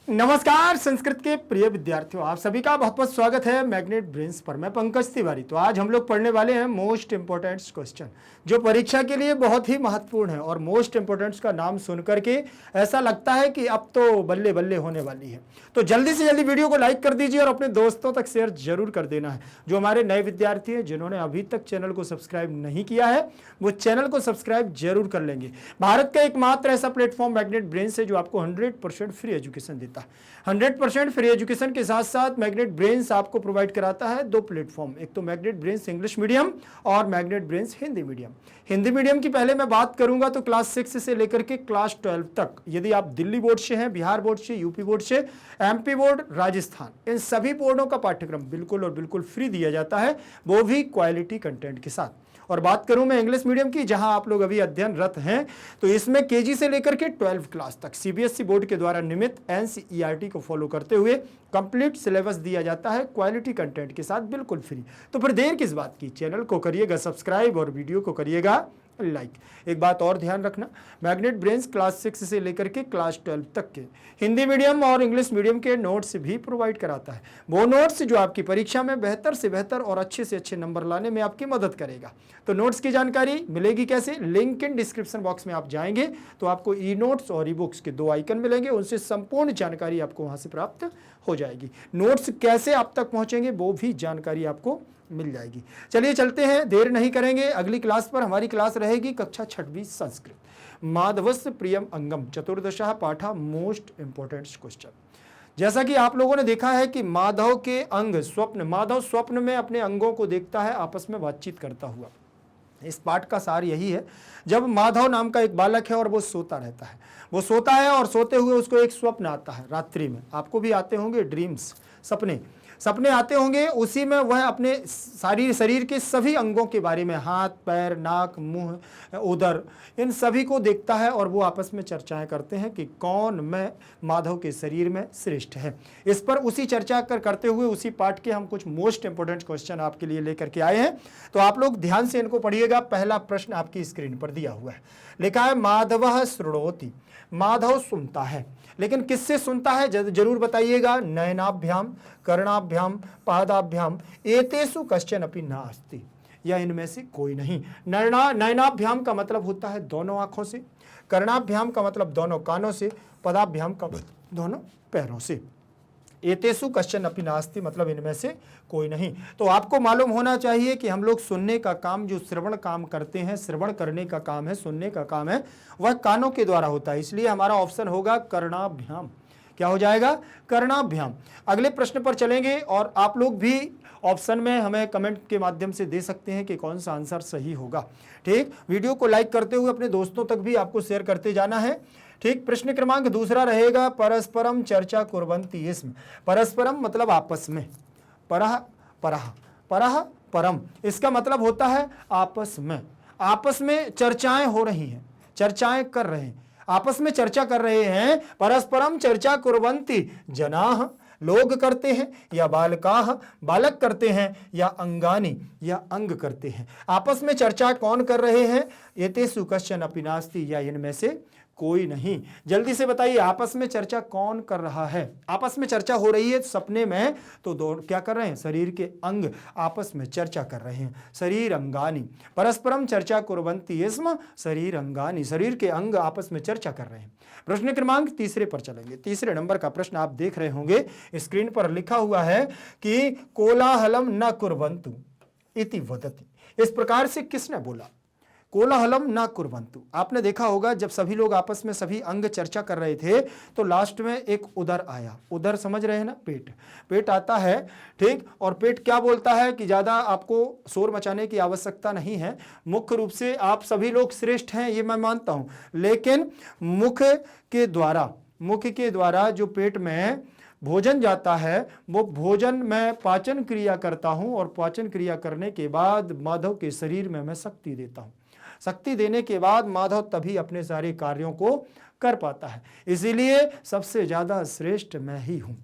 नमस्कार संस्कृत के प्रिय विद्यार्थियों, आप सभी का बहुत बहुत स्वागत है मैग्नेट ब्रेन्स पर। मैं पंकज तिवारी। तो आज हम लोग पढ़ने वाले हैं मोस्ट इंपोर्टेंट क्वेश्चन, जो परीक्षा के लिए बहुत ही महत्वपूर्ण है। और मोस्ट इंपोर्टेंट का नाम सुन करके ऐसा लगता है कि अब तो बल्ले बल्ले होने वाली है। तो जल्दी से जल्दी वीडियो को लाइक कर दीजिए और अपने दोस्तों तक शेयर जरूर कर देना है। जो हमारे नए विद्यार्थी हैं, जिन्होंने अभी तक चैनल को सब्सक्राइब नहीं किया है, वो चैनल को सब्सक्राइब जरूर कर लेंगे। भारत का एकमात्र ऐसा प्लेटफॉर्म मैग्नेट ब्रेन्स है जो आपको 100% फ्री एजुकेशन देता है। 100% फ्री एजुकेशन के साथ साथ मैग्नेट ब्रेन्स आपको प्रोवाइड कराता है दो प्लेटफॉर्म, एक तो मैग्नेट ब्रेन्स इंग्लिश मीडियम और magnet brains Hindi medium. Hindi medium की पहले मैं बात करूंगा तो क्लास 6 से लेकर के क्लास 12 तक, यदि आप दिल्ली बोर्ड से हैं, बिहार बोर्ड से, यूपी बोर्ड से, एमपी बोर्ड, राजस्थान, इन सभी बोर्डों का पाठ्यक्रम बिल्कुल और बिल्कुल फ्री दिया जाता है, वो भी क्वालिटी कंटेंट के साथ। और बात करूं मैं इंग्लिश मीडियम की, जहां आप लोग अभी अध्ययनरत हैं, तो इसमें केजी से लेकर के 12 क्लास तक सीबीएसई बोर्ड के द्वारा नियमित एनसीईआरटी को फॉलो करते हुए कंप्लीट सिलेबस दिया जाता है क्वालिटी कंटेंट के साथ, बिल्कुल फ्री। तो फिर देर किस बात की, चैनल को करिएगा सब्सक्राइब और वीडियो को करिएगा लाइक। एक बात और ध्यान रखना, मैग्नेट ब्रेन्स क्लास 6 से लेकर के क्लास 12 तक के हिंदी मीडियम और इंग्लिश मीडियम के नोट्स भी प्रोवाइड कराता है। वो नोट्स जो आपकी परीक्षा में बेहतर से बेहतर और अच्छे से अच्छे नंबर लाने में आपकी मदद करेगा। तो नोट्स की जानकारी मिलेगी कैसे? लिंक इन डिस्क्रिप्शन बॉक्स में आप जाएंगे तो आपको ई नोट्स और ई बुक्स के दो आइकन मिलेंगे, उनसे संपूर्ण जानकारी आपको वहां से प्राप्त हो जाएगी। नोट्स कैसे आप तक पहुंचेंगे वो भी जानकारी आपको मिल जाएगी। चलिए चलते हैं, देर नहीं करेंगे अगली क्लास पर। हमारी क्लास रहेगी कक्षा 6वीं संस्कृत, माधवस्य प्रियम अंगम चतुर्दशः पाठा मोस्ट इंपोर्टेंट क्वेश्चन। जैसा कि आप लोगों ने देखा है कि माधव के अंग स्वप्न, माधव स्वप्न में अपने अंगों को देखता है आपस में बातचीत करता हुआ। इस पाठ का सार यही है, जब माधव नाम का एक बालक है और वो सोता रहता है, वो सोता है और सोते हुए उसको एक स्वप्न आता है रात्रि में। आपको भी आते होंगे ड्रीम्स, सपने आते होंगे। उसी में वह अपने शरीर के सभी अंगों के बारे में, हाथ, पैर, नाक, मुंह, उदर, इन सभी को देखता है और वो आपस में चर्चाएं करते हैं कि कौन मैं माधव के शरीर में श्रेष्ठ है। इस पर उसी चर्चा करते हुए उसी पाठ के हम कुछ मोस्ट इंपोर्टेंट क्वेश्चन आपके लिए लेकर के आए हैं। तो आप लोग ध्यान से इनको पढ़िएगा। पहला प्रश्न आपकी स्क्रीन पर दिया हुआ है, लिखा है माधवः शृणोति, माधव सुनता है, लेकिन किससे सुनता है जरूर बताइएगा। नयनाभ्याम, कर्णाभ्याम, पादाभ्याम, एतेषु कश्चन अपि नास्ति, या इनमें से कोई नहीं। नयनाभ्याम का मतलब होता है दोनों आंखों से, कर्णाभ्याम का मतलब दोनों कानों से, पदाभ्याम का दोनों पैरों से। एतेषु कश्चन अपि नास्ति मतलब इनमें से कोई नहीं। तो आपको मालूम होना चाहिए कि हम लोग सुनने का काम, जो श्रवण काम करते हैं, श्रवण करने का काम है, सुनने का काम है, वह कानों के द्वारा होता है। इसलिए हमारा ऑप्शन होगा कर्णाभ्याम। क्या हो जाएगा? कर्णाभ्याम। अगले प्रश्न पर चलेंगे और आप लोग भी ऑप्शन में हमें कमेंट के माध्यम से दे सकते हैं कि कौन सा आंसर सही होगा। ठीक, वीडियो को लाइक करते हुए अपने दोस्तों तक भी आपको शेयर करते जाना है। ठीक, प्रश्न क्रमांक दूसरा रहेगा परस्परम चर्चा कुर्वन्ति इसमें। परस्परम मतलब आपस में, परह परह, परह परम, इसका मतलब होता है आपस में। आपस में चर्चाएं हो रही हैं, चर्चाएं कर रहे हैं, आपस में चर्चा कर रहे हैं। परस्परम चर्चा कुर्वन्ति जनाः, लोग करते हैं, या बालकाः, बालक करते हैं, या अंगानि, या अंग करते हैं। आपस में चर्चा कौन कर रहे हैं? एतेषु कश्चन अपि नास्ति, या इनमें से कोई नहीं। जल्दी से बताइए, आपस में चर्चा कौन कर रहा है? आपस में चर्चा हो रही है सपने में, तो दो क्या कर रहे हैं? शरीर के अंग आपस में चर्चा कर रहे हैं, शरीर अंगानि। परस्परम चर्चा कुर्वन्ति स्म शरीर अंगानि, शरीर के अंग आपस में चर्चा कर रहे हैं। प्रश्न क्रमांक तीसरे पर चलेंगे। तीसरे नंबर का प्रश्न आप देख रहे होंगे, स्क्रीन पर लिखा हुआ है कि कोलाहलम न कुर्वन्तु इति वदति। इस प्रकार से किसने बोला? कोलाहलम ना कुर्वन्तु। आपने देखा होगा जब सभी लोग आपस में सभी अंग चर्चा कर रहे थे तो लास्ट में एक उदर आया। उदर समझ रहे हैं ना? पेट आता है। ठीक, और पेट क्या बोलता है कि ज्यादा आपको शोर मचाने की आवश्यकता नहीं है। मुख्य रूप से आप सभी लोग श्रेष्ठ हैं, ये मैं मानता हूं, लेकिन मुख के द्वारा जो पेट में भोजन जाता है, वो भोजन मैं पाचन क्रिया करता हूं और पाचन क्रिया करने के बाद माधव के शरीर में मैं शक्ति देता हूं। शक्ति देने के बाद माधव तभी अपने सारे कार्यों को कर पाता है। इसीलिए सबसे ज्यादा श्रेष्ठ मैं ही हूं।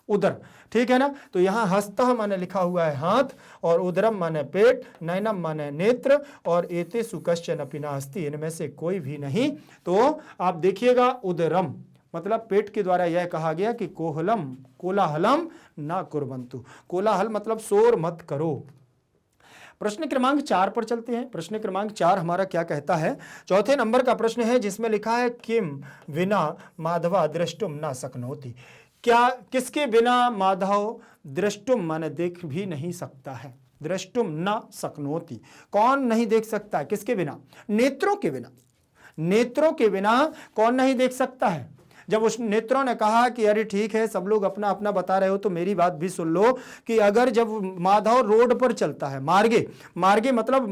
उदर, ठीक है ना? तो यहां हस्तः माने लिखा हुआ है हाथ, और उदरम माने पेट, नयनम माने नेत्र, और एतेषु कश्चन अपि नास्ति, इनमें से कोई भी नहीं। तो आप देखिएगा उदरम मतलब पेट के द्वारा यह कहा गया कि कोलाहलम ना कुर्वन्तु, कोलाहल मतलब शोर मत करो। प्रश्न क्रमांक 4 पर चलते हैं। प्रश्न क्रमांक 4 हमारा क्या कहता है, चौथे नंबर का प्रश्न है जिसमें लिखा है किम विना माधवा द्रष्टुम ना शक्नोति। क्या किसके बिना माधव द्रष्टुम माने देख भी नहीं सकता है, द्रष्टुम न शक्नोति, कौन नहीं देख सकता है, किसके बिना, नेत्रों के बिना। नेत्रों के बिना कौन नहीं देख सकता है। जब उस नेत्रों ने कहा कि अरे ठीक है, सब लोग अपना अपना बता रहे हो तो मेरी बात भी सुन लो कि अगर जब माधव रोड पर चलता है, मार्गे मतलब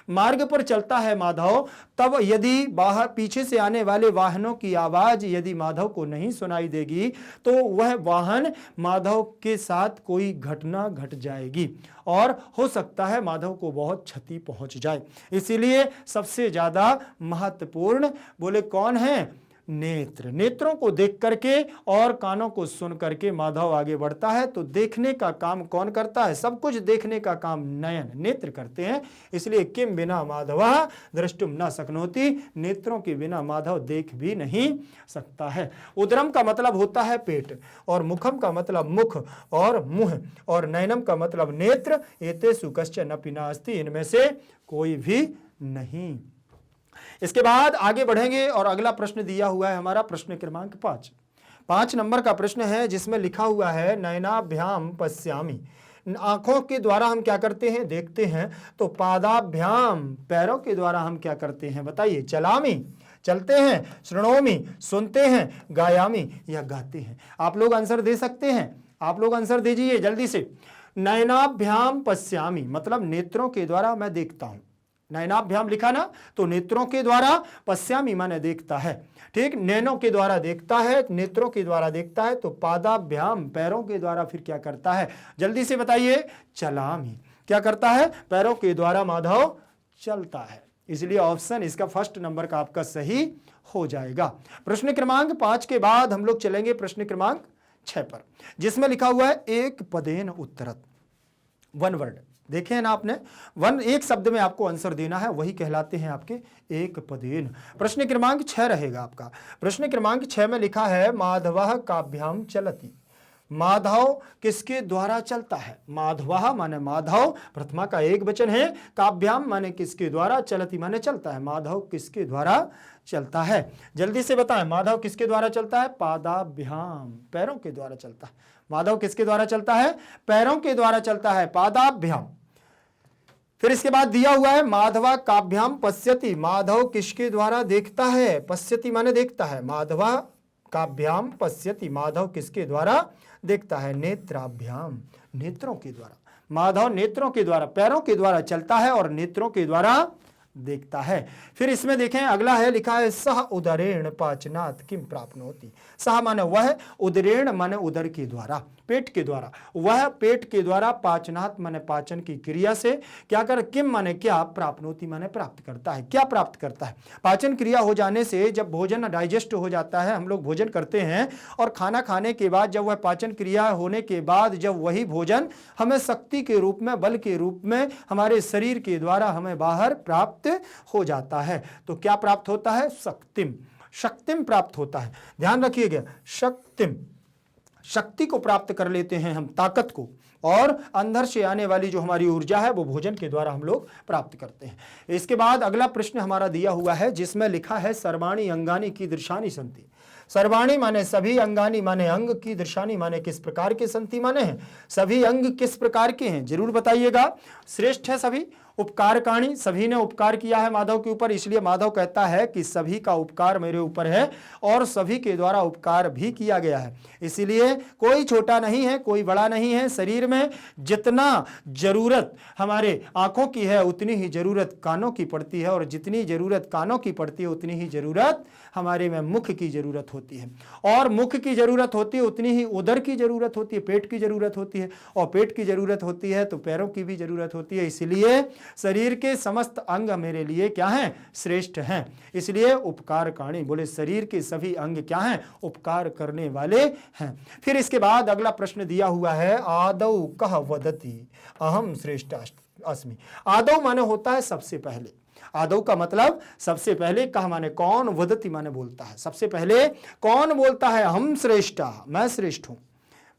मार्ग पर चलता है माधव, तब यदि बाहर पीछे से आने वाले वाहनों की आवाज यदि माधव को नहीं सुनाई देगी तो वह वाहन माधव के साथ कोई घटना घट जाएगी और हो सकता है माधव को बहुत क्षति पहुंच जाए। इसीलिए सबसे ज्यादा महत्वपूर्ण बोले कौन है, नेत्र। नेत्रों को देख करके और कानों को सुन करके माधव आगे बढ़ता है। तो देखने का काम कौन करता है, सब कुछ देखने का काम नयन नेत्र करते हैं। इसलिए किम बिना माधवा द्रष्टुम न शक्नोति, नेत्रों के बिना माधव देख भी नहीं सकता है। उदरम का मतलब होता है पेट, और मुखम का मतलब मुख और मुंह, और नयनम का मतलब नेत्र। एतेषु कश्चन अपि नास्ति, इनमें से कोई भी नहीं। इसके बाद आगे बढ़ेंगे और अगला प्रश्न दिया हुआ है हमारा प्रश्न क्रमांक 5 नंबर का प्रश्न है जिसमें लिखा हुआ है नयनाभ्याम पश्यामि। आंखों के द्वारा हम क्या करते हैं, देखते हैं। तो पादाभ्याम, पैरों के द्वारा हम क्या करते हैं बताइए, चलामी, चलते हैं, शृणोमि, सुनते हैं, गायामी, या गाते हैं। आप लोग आंसर दे सकते हैं, आप लोग आंसर दीजिए जल्दी से। नयनाभ्याम पश्यामि मतलब नेत्रों के द्वारा मैं देखता हूं। नयनाभ्याम लिखा ना, तो नेत्रों के द्वारा, पश्यामी माने देखता है, ठीक, नैनों के द्वारा देखता है, नेत्रों के द्वारा देखता है। तो पादाभ्याम पैरों के द्वारा फिर क्या करता है, जल्दी से बताइए, चलामी, क्या करता है, पैरों के द्वारा माधव चलता है। इसलिए ऑप्शन इसका फर्स्ट नंबर का आपका सही हो जाएगा। प्रश्न क्रमांक 5 के बाद हम लोग चलेंगे प्रश्न क्रमांक 6 पर, जिसमें लिखा हुआ है एक पदेन उत्तरत, वन वर्ड। देखें ना आपने, एक शब्द में आपको आंसर देना है, वही कहलाते हैं आपके एक पदेन। प्रश्न क्रमांक 6 रहेगा आपका। प्रश्न क्रमांक 6 में लिखा है माधवः काभ्याम चलति। माधव किसके द्वारा चलता है, माधवः माने माधव, प्रथमा का एक वचन है, काभ्याम माने किसके द्वारा, चलति माने चलता है। माधव किसके द्वारा चलता है, जल्दी से बताएं, माधव किसके द्वारा चलता है, पादाभ्याम, पैरों के द्वारा चलता है। माधव किसके द्वारा चलता है, पैरों के द्वारा चलता है, पादाभ्याम। फिर इसके बाद दिया हुआ है माधवा काभ्याम पश्यति, माधव किसके द्वारा देखता है, पश्यति माने देखता है, माधवा काभ्याम पश्यति, माधव किसके द्वारा देखता है, नेत्राभ्याम, नेत्रों के द्वारा। माधव नेत्रों के द्वारा, पैरों के द्वारा चलता है और नेत्रों के द्वारा देखता है। फिर इसमें देखें अगला है, लिखा है सह उदरेण पाचनात् किम प्राप्नोति। सह माने वह, उदरेण माने उदर के द्वारा, पेट के द्वारा, वह पेट के द्वारा, पाचनात् माने पाचन की क्रिया से क्या कर, किम माने क्या, प्राप्नोति माने प्राप्त करता है, क्या प्राप्त करता है। पाचन क्रिया हो जाने से जब भोजन डाइजेस्ट हो जाता है, हम लोग भोजन करते हैं और खाना खाने के बाद जब वह पाचन क्रिया होने के बाद जब वही भोजन हमें शक्ति के रूप में, बल के रूप में हमारे शरीर के द्वारा हमें बाहर प्राप्त हो जाता है, तो क्या प्राप्त होता है, शक्तिम, शक्तिम प्राप्त होता है। ध्यान रखिएगा, शक्तिम, शक्ति को प्राप्त कर लेते हैं हम, ताकत को, और अंदर से आने वाली जो हमारी ऊर्जा है वो भोजन के द्वारा हम लोग प्राप्त करते हैं। इसके बाद अगला प्रश्न हमारा दिया हुआ है जिसमें लिखा है सर्वाणी अंगानी कीदृशानि सन्ति। सर्वाणी माने सभी, अंगानी माने अंग, कीदृशानि माने किस प्रकार के, सन्ति माने हैं सभी, अंग किस प्रकार के हैं जरूर बताइएगा। श्रेष्ठ है सभी, उपकारकाणी, सभी ने उपकार किया है माधव के ऊपर, इसलिए माधव कहता है कि सभी का उपकार मेरे ऊपर है और सभी के द्वारा उपकार भी किया गया है। इसीलिए कोई छोटा नहीं है, कोई बड़ा नहीं है। शरीर में जितना जरूरत हमारे आंखों की है उतनी ही जरूरत कानों की पड़ती है, और जितनी जरूरत कानों की पड़ती है उतनी ही जरूरत हमारे में मुख की जरूरत होती है, और मुख की जरूरत होती है उतनी ही उदर की जरूरत होती है, पेट की जरूरत होती है, और पेट की जरूरत होती है तो पैरों की भी जरूरत होती है। इसलिए शरीर के समस्त अंग मेरे लिए क्या हैं, श्रेष्ठ हैं। इसलिए उपकारकाणी, बोले शरीर के सभी अंग क्या हैं, उपकार करने वाले हैं। फिर इसके बाद अगला प्रश्न दिया हुआ है आदौ कह वदति अहम श्रेष्ठ अस्मि। आदौ माने होता है सबसे पहले, आदौ का मतलब सबसे पहले, कह माने कौन, वदति माने बोलता है, सबसे पहले कौन बोलता है, हम श्रेष्ठा, मैं श्रेष्ठ हूं,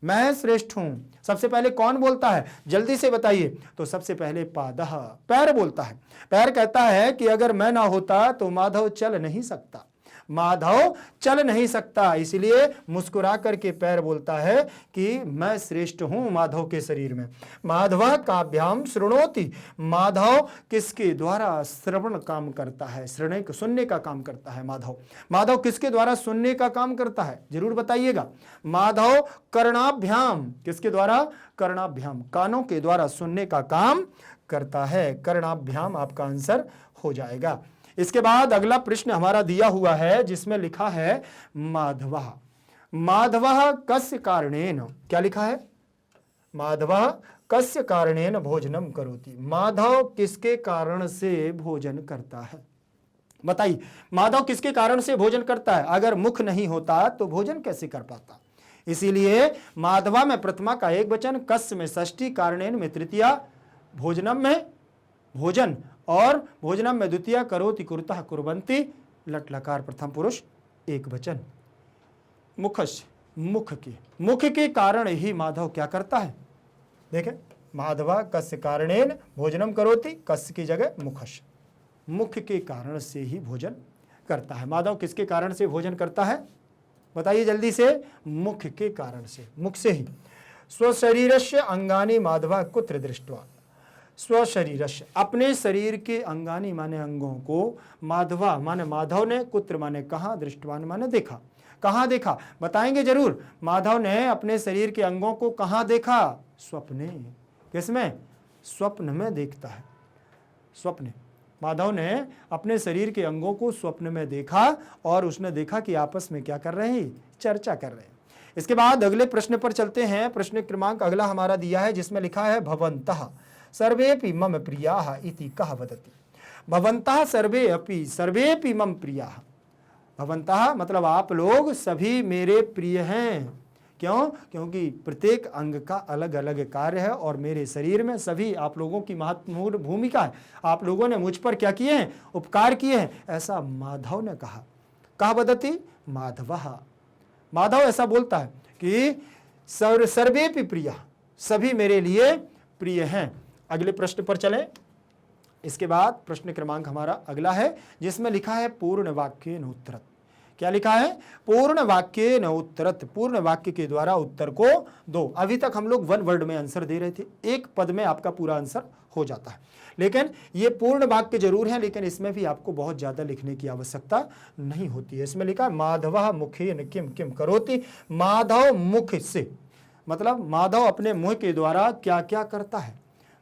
मैं श्रेष्ठ हूं। सबसे पहले कौन बोलता है, जल्दी से बताइए। तो सबसे पहले पादः, पैर बोलता है। पैर कहता है कि अगर मैं ना होता तो माधव चल नहीं सकता, माधव चल नहीं सकता। इसलिए मुस्कुरा करके पैर बोलता है कि मैं श्रेष्ठ हूं माधव के शरीर में। माधव काभ्याम शृणोति, माधव किसके द्वारा श्रवण काम करता है, सुनने का काम करता है माधव। माधव किसके द्वारा सुनने का काम करता है, जरूर बताइएगा। माधव कर्णाभ्याम, किसके द्वारा, कर्णाभ्याम, कानों के द्वारा सुनने का काम करता है। कर्णाभ्याम आपका आंसर हो जाएगा। इसके बाद अगला प्रश्न हमारा दिया हुआ है जिसमें लिखा है माधवः, माधवः कस्य कारणेन, क्या लिखा है, माधवः कस्य कारणेन भोजनम करोति, माधव किसके कारण से भोजन करता है, बताइए। माधव किसके कारण से भोजन करता है, अगर मुख नहीं होता तो भोजन कैसे कर पाता। इसीलिए माधवा में प्रथमा का एक वचन, कस्य में षष्ठी, कारणेन में तृतीया, भोजनम में भोजन और भोजनम में द्वितीय, करोति कुरुतः कुर्वन्ति, लट लकार प्रथम पुरुष एक वचन। मुखस्य, मुख के कारण ही माधव क्या करता है, देखें, माधवा कस्य कारणेन भोजनम करोति, कस्य की जगह मुखस्य, मुख के कारण से ही भोजन करता है। माधव किसके कारण से भोजन करता है, बताइए जल्दी से, मुख के कारण से, मुख से ही। स्वशरीरस्य अंगानि माधवा कुत्र दृष्ट्वा, स्वशरीरस्य, अपने शरीर के अंगानी माने अंगों को, माधवा माने माधव ने, कुत्र माने कहाँ, दृष्टवान माने देखा, कहाँ देखा, बताएंगे जरूर। माधव ने अपने शरीर के अंगों को कहाँ देखा, स्वप्ने, किसमें, स्वप्न में देखता है, स्वप्न। माधव ने अपने शरीर के अंगों को स्वप्न में देखा और उसने देखा कि आपस में क्या कर रहे हैं, चर्चा कर रहे हैं। इसके बाद अगले प्रश्न पर चलते हैं। प्रश्न क्रमांक अगला हमारा दिया है जिसमें लिखा है भवन्तः सर्वेपि मम प्रियाः इति कः वदति, भवन्तः सर्वेपि मम प्रियाः, भवन्तः मतलब आप लोग सभी मेरे प्रिय हैं। क्यों, क्योंकि प्रत्येक अंग का अलग अलग कार्य है और मेरे शरीर में सभी आप लोगों की महत्वपूर्ण भूमिका है। आप लोगों ने मुझ पर क्या किए हैं, उपकार किए हैं, ऐसा माधव ने कहा। कहा वदति, माधवः, माधव ऐसा बोलता है कि सर्वेपि प्रियः, सभी मेरे लिए प्रिय हैं। अगले प्रश्न पर चलें। इसके बाद प्रश्न क्रमांक हमारा अगला है जिसमें लिखा है पूर्ण वाक्येन उत्तरत्, क्या लिखा है, पूर्ण वाक्येन उत्तरत्, पूर्ण वाक्य के द्वारा उत्तर को दो। अभी तक हम लोग वन वर्ड में आंसर दे रहे थे, एक पद में आपका पूरा आंसर हो जाता है, लेकिन ये पूर्ण वाक्य जरूर है, लेकिन इसमें भी आपको बहुत ज्यादा लिखने की आवश्यकता नहीं होती है। इसमें लिखा है माधवः मुखेन किम किम करोति, माधव मुख से, मतलब माधव अपने मुंह के द्वारा क्या क्या करता है।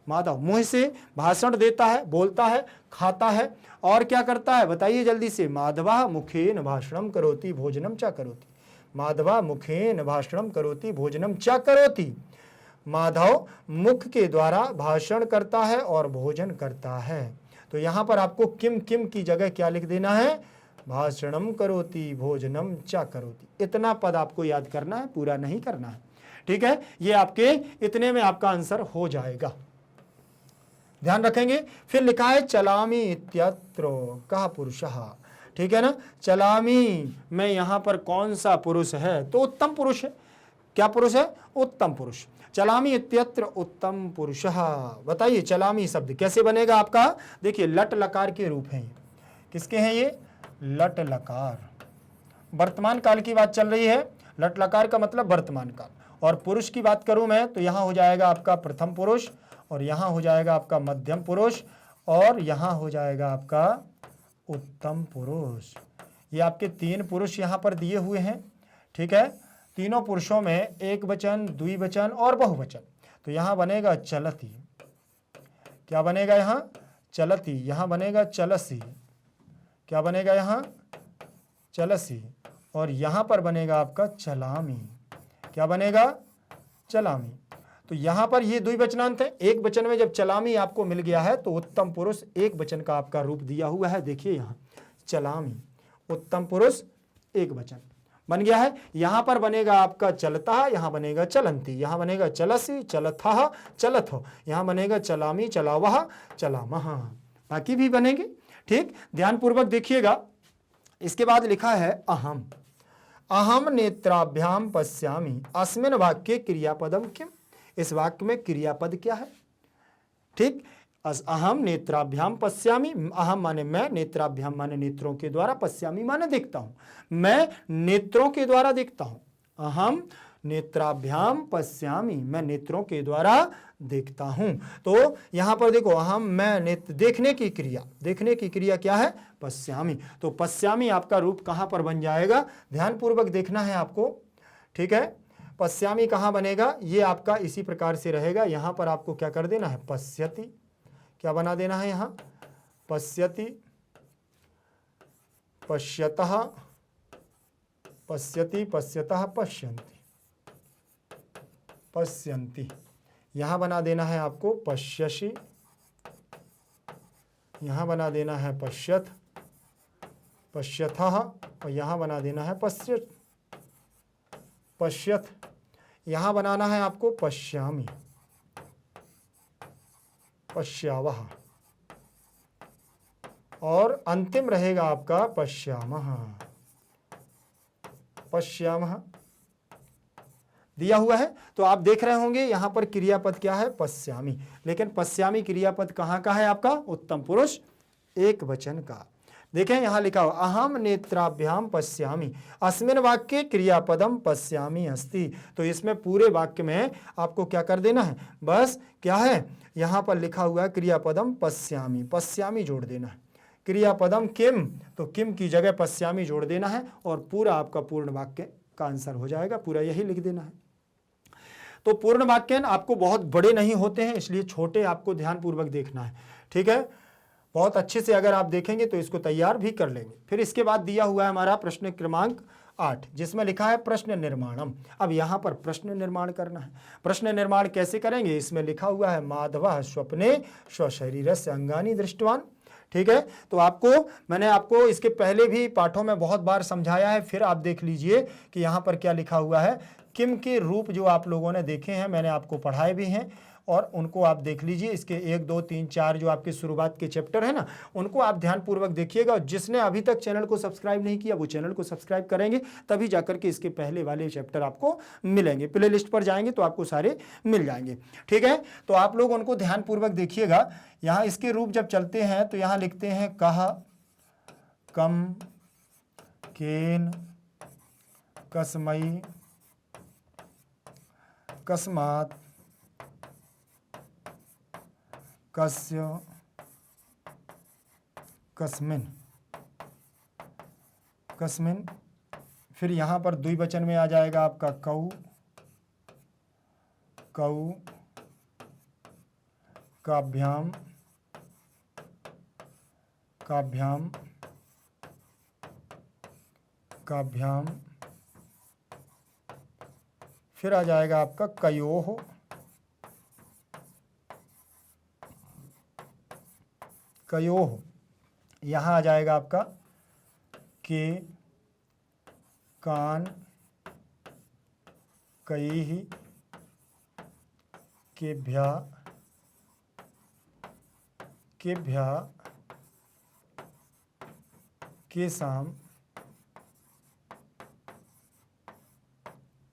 माधव मुंह से भाषण देता है, बोलता है, खाता है और क्या करता है, बताइए जल्दी से। माधवा मुखेन भाषणम करोति भोजनम च करोति, माधवा मुखेन भाषणम करोति भोजनम च करोति, माधव मुख के द्वारा भाषण करता है और भोजन करता है। तो यहां पर आपको किम किम की जगह क्या लिख देना है, भाषणम करोति भोजनम च करोति। इतना पद आपको याद करना है, पूरा नहीं करना है, ठीक है। ये आपके इतने में आपका आंसर हो जाएगा, ध्यान रखेंगे। फिर लिखा है चलामी इत्यत्र कः पुरुषः, ठीक है ना। चलामी में यहां पर कौन सा पुरुष है, तो उत्तम पुरुष है। क्या पुरुष है, उत्तम पुरुष। चलामी इत्यत्र उत्तम पुरुषः, बताइए चलामी शब्द कैसे बनेगा आपका, देखिए लट लकार के रूप हैं। किसके हैं ये, लट लकार, वर्तमान काल की बात चल रही है। लट लकार का मतलब वर्तमान काल, और पुरुष की बात करूं मैं तो यहां हो जाएगा आपका प्रथम पुरुष, और यहां हो जाएगा आपका मध्यम पुरुष, और यहां हो जाएगा आपका उत्तम पुरुष। ये आपके तीन पुरुष यहां पर दिए हुए हैं, ठीक है। तीनों पुरुषों में एक वचन, द्विवचन और बहुवचन। तो यहां बनेगा चलती, क्या बनेगा यहां, चलती, यहां बनेगा चलसी, क्या बनेगा यहां, चलसी, और यहां पर बनेगा आपका चलामी, क्या बनेगा, चलामी। तो यहां पर ये द्विवचनांत है। एक वचन में जब चलामी आपको मिल गया है तो उत्तम पुरुष एक वचन का आपका रूप दिया हुआ है, देखिए यहां चलामी, उत्तम पुरुष एक वचन बन गया है। यहां पर बनेगा आपका चलता, यहां बनेगा चलंती, यहां बनेगा चलसी, चलथा, चलथो, यहां बनेगा चलामी, चलावह, चलामह, बाकी भी बनेंगे, ठीक, ध्यानपूर्वक देखिएगा। इसके बाद लिखा है अहम, अहम नेत्राभ्याम पश्यामि, अस्मिन् वाक्ये क्रियापदम किम। इस वाक्य में क्रियापद क्या है? ठीक, अहम नेत्राभ्याम पश्यामि, अहम माने मैं, नेत्राभ्याम माने नेत्रों के द्वारा, पश्यामि माने देखता हूं, मैं नेत्रों के द्वारा देखता हूं। अहम नेत्राभ्याम पश्यामि, मैं नेत्रों के द्वारा देखता हूं। तो यहां पर देखो अहम मैं नेत्र, देखने की क्रिया, देखने की क्रिया क्या है? पश्यामि। तो पश्यामि आपका रूप कहां पर बन जाएगा? ध्यानपूर्वक देखना है आपको, ठीक है। पश्यामि कहां बनेगा? ये आपका इसी प्रकार से रहेगा। यहां पर आपको क्या कर देना है? पश्यति, क्या बना देना है यहां? पश्यति, पश्यतः, पश्यति, पश्यतः, पश्यन्ति, पश्यन्ति। यहां बना देना है आपको पश्यसि, यहां बना देना है पश्यत, पश्यथः, और यहां बना देना है पश्यत, पश्यत। यहां बनाना है आपको पश्यामि, पश्यावः, और अंतिम रहेगा आपका पश्यामः, पश्यामः दिया हुआ है। तो आप देख रहे होंगे यहां पर क्रियापद क्या है? पश्यामि। लेकिन पश्यामि क्रियापद कहां का है आपका? उत्तम पुरुष एक वचन का। देखें यहां लिखा हो अहम नेत्राभ्याम पश्यामि, अस्मिन् वाक्ये क्रियापदम पश्यामि अस्ति। तो इसमें पूरे वाक्य में आपको क्या कर देना है? बस क्या है? यहां पर लिखा हुआ है क्रियापदम पश्यामि, पश्यामि जोड़ देना है। क्रियापदम किम, तो किम की जगह पश्यामि जोड़ देना है, और पूरा आपका पूर्ण वाक्य का आंसर हो जाएगा। पूरा यही लिख देना है। तो पूर्ण वाक्य आपको बहुत बड़े नहीं होते हैं, इसलिए छोटे आपको ध्यानपूर्वक देखना है, ठीक है। बहुत अच्छे से अगर आप देखेंगे तो इसको तैयार भी कर लेंगे। फिर इसके बाद दिया हुआ है हमारा प्रश्न क्रमांक 8, जिसमें लिखा है प्रश्न निर्माणम। अब यहाँ पर प्रश्न निर्माण करना है। प्रश्न निर्माण कैसे करेंगे? इसमें लिखा हुआ है माधवः स्वप्ने स्वशरीरस्य अंगानि दृष्टवान, ठीक है। तो मैंने आपको इसके पहले भी पाठों में बहुत बार समझाया है। फिर आप देख लीजिए कि यहाँ पर क्या लिखा हुआ है। किम के रूप जो आप लोगों ने देखे हैं, मैंने आपको पढ़ाए भी हैं, और उनको आप देख लीजिए। इसके 1, 2, 3, 4 जो आपके शुरुआत के चैप्टर है ना, उनको आप ध्यानपूर्वक देखिएगा। और जिसने अभी तक चैनल को सब्सक्राइब नहीं किया वो चैनल को सब्सक्राइब करेंगे, तभी जाकर के इसके पहले वाले चैप्टर आपको मिलेंगे। प्ले लिस्ट पर जाएंगे तो आपको सारे मिल जाएंगे, ठीक है। तो आप लोग उनको ध्यानपूर्वक देखिएगा। यहाँ इसके रूप जब चलते हैं तो यहाँ लिखते हैं कह, कम, केन, कस्मई, कस्मात्, कस्य, कस्मिन्, कस्मिन्। फिर यहाँ पर द्विवचन में आ जाएगा आपका कौ, कौ, काभ्याम, काभ्याम, काभ्याम। फिर आ जाएगा आपका कयोः, कयोः। यहाँ आ जाएगा आपका के, कान, कईः, केभ्या, केभ्या, केसाम,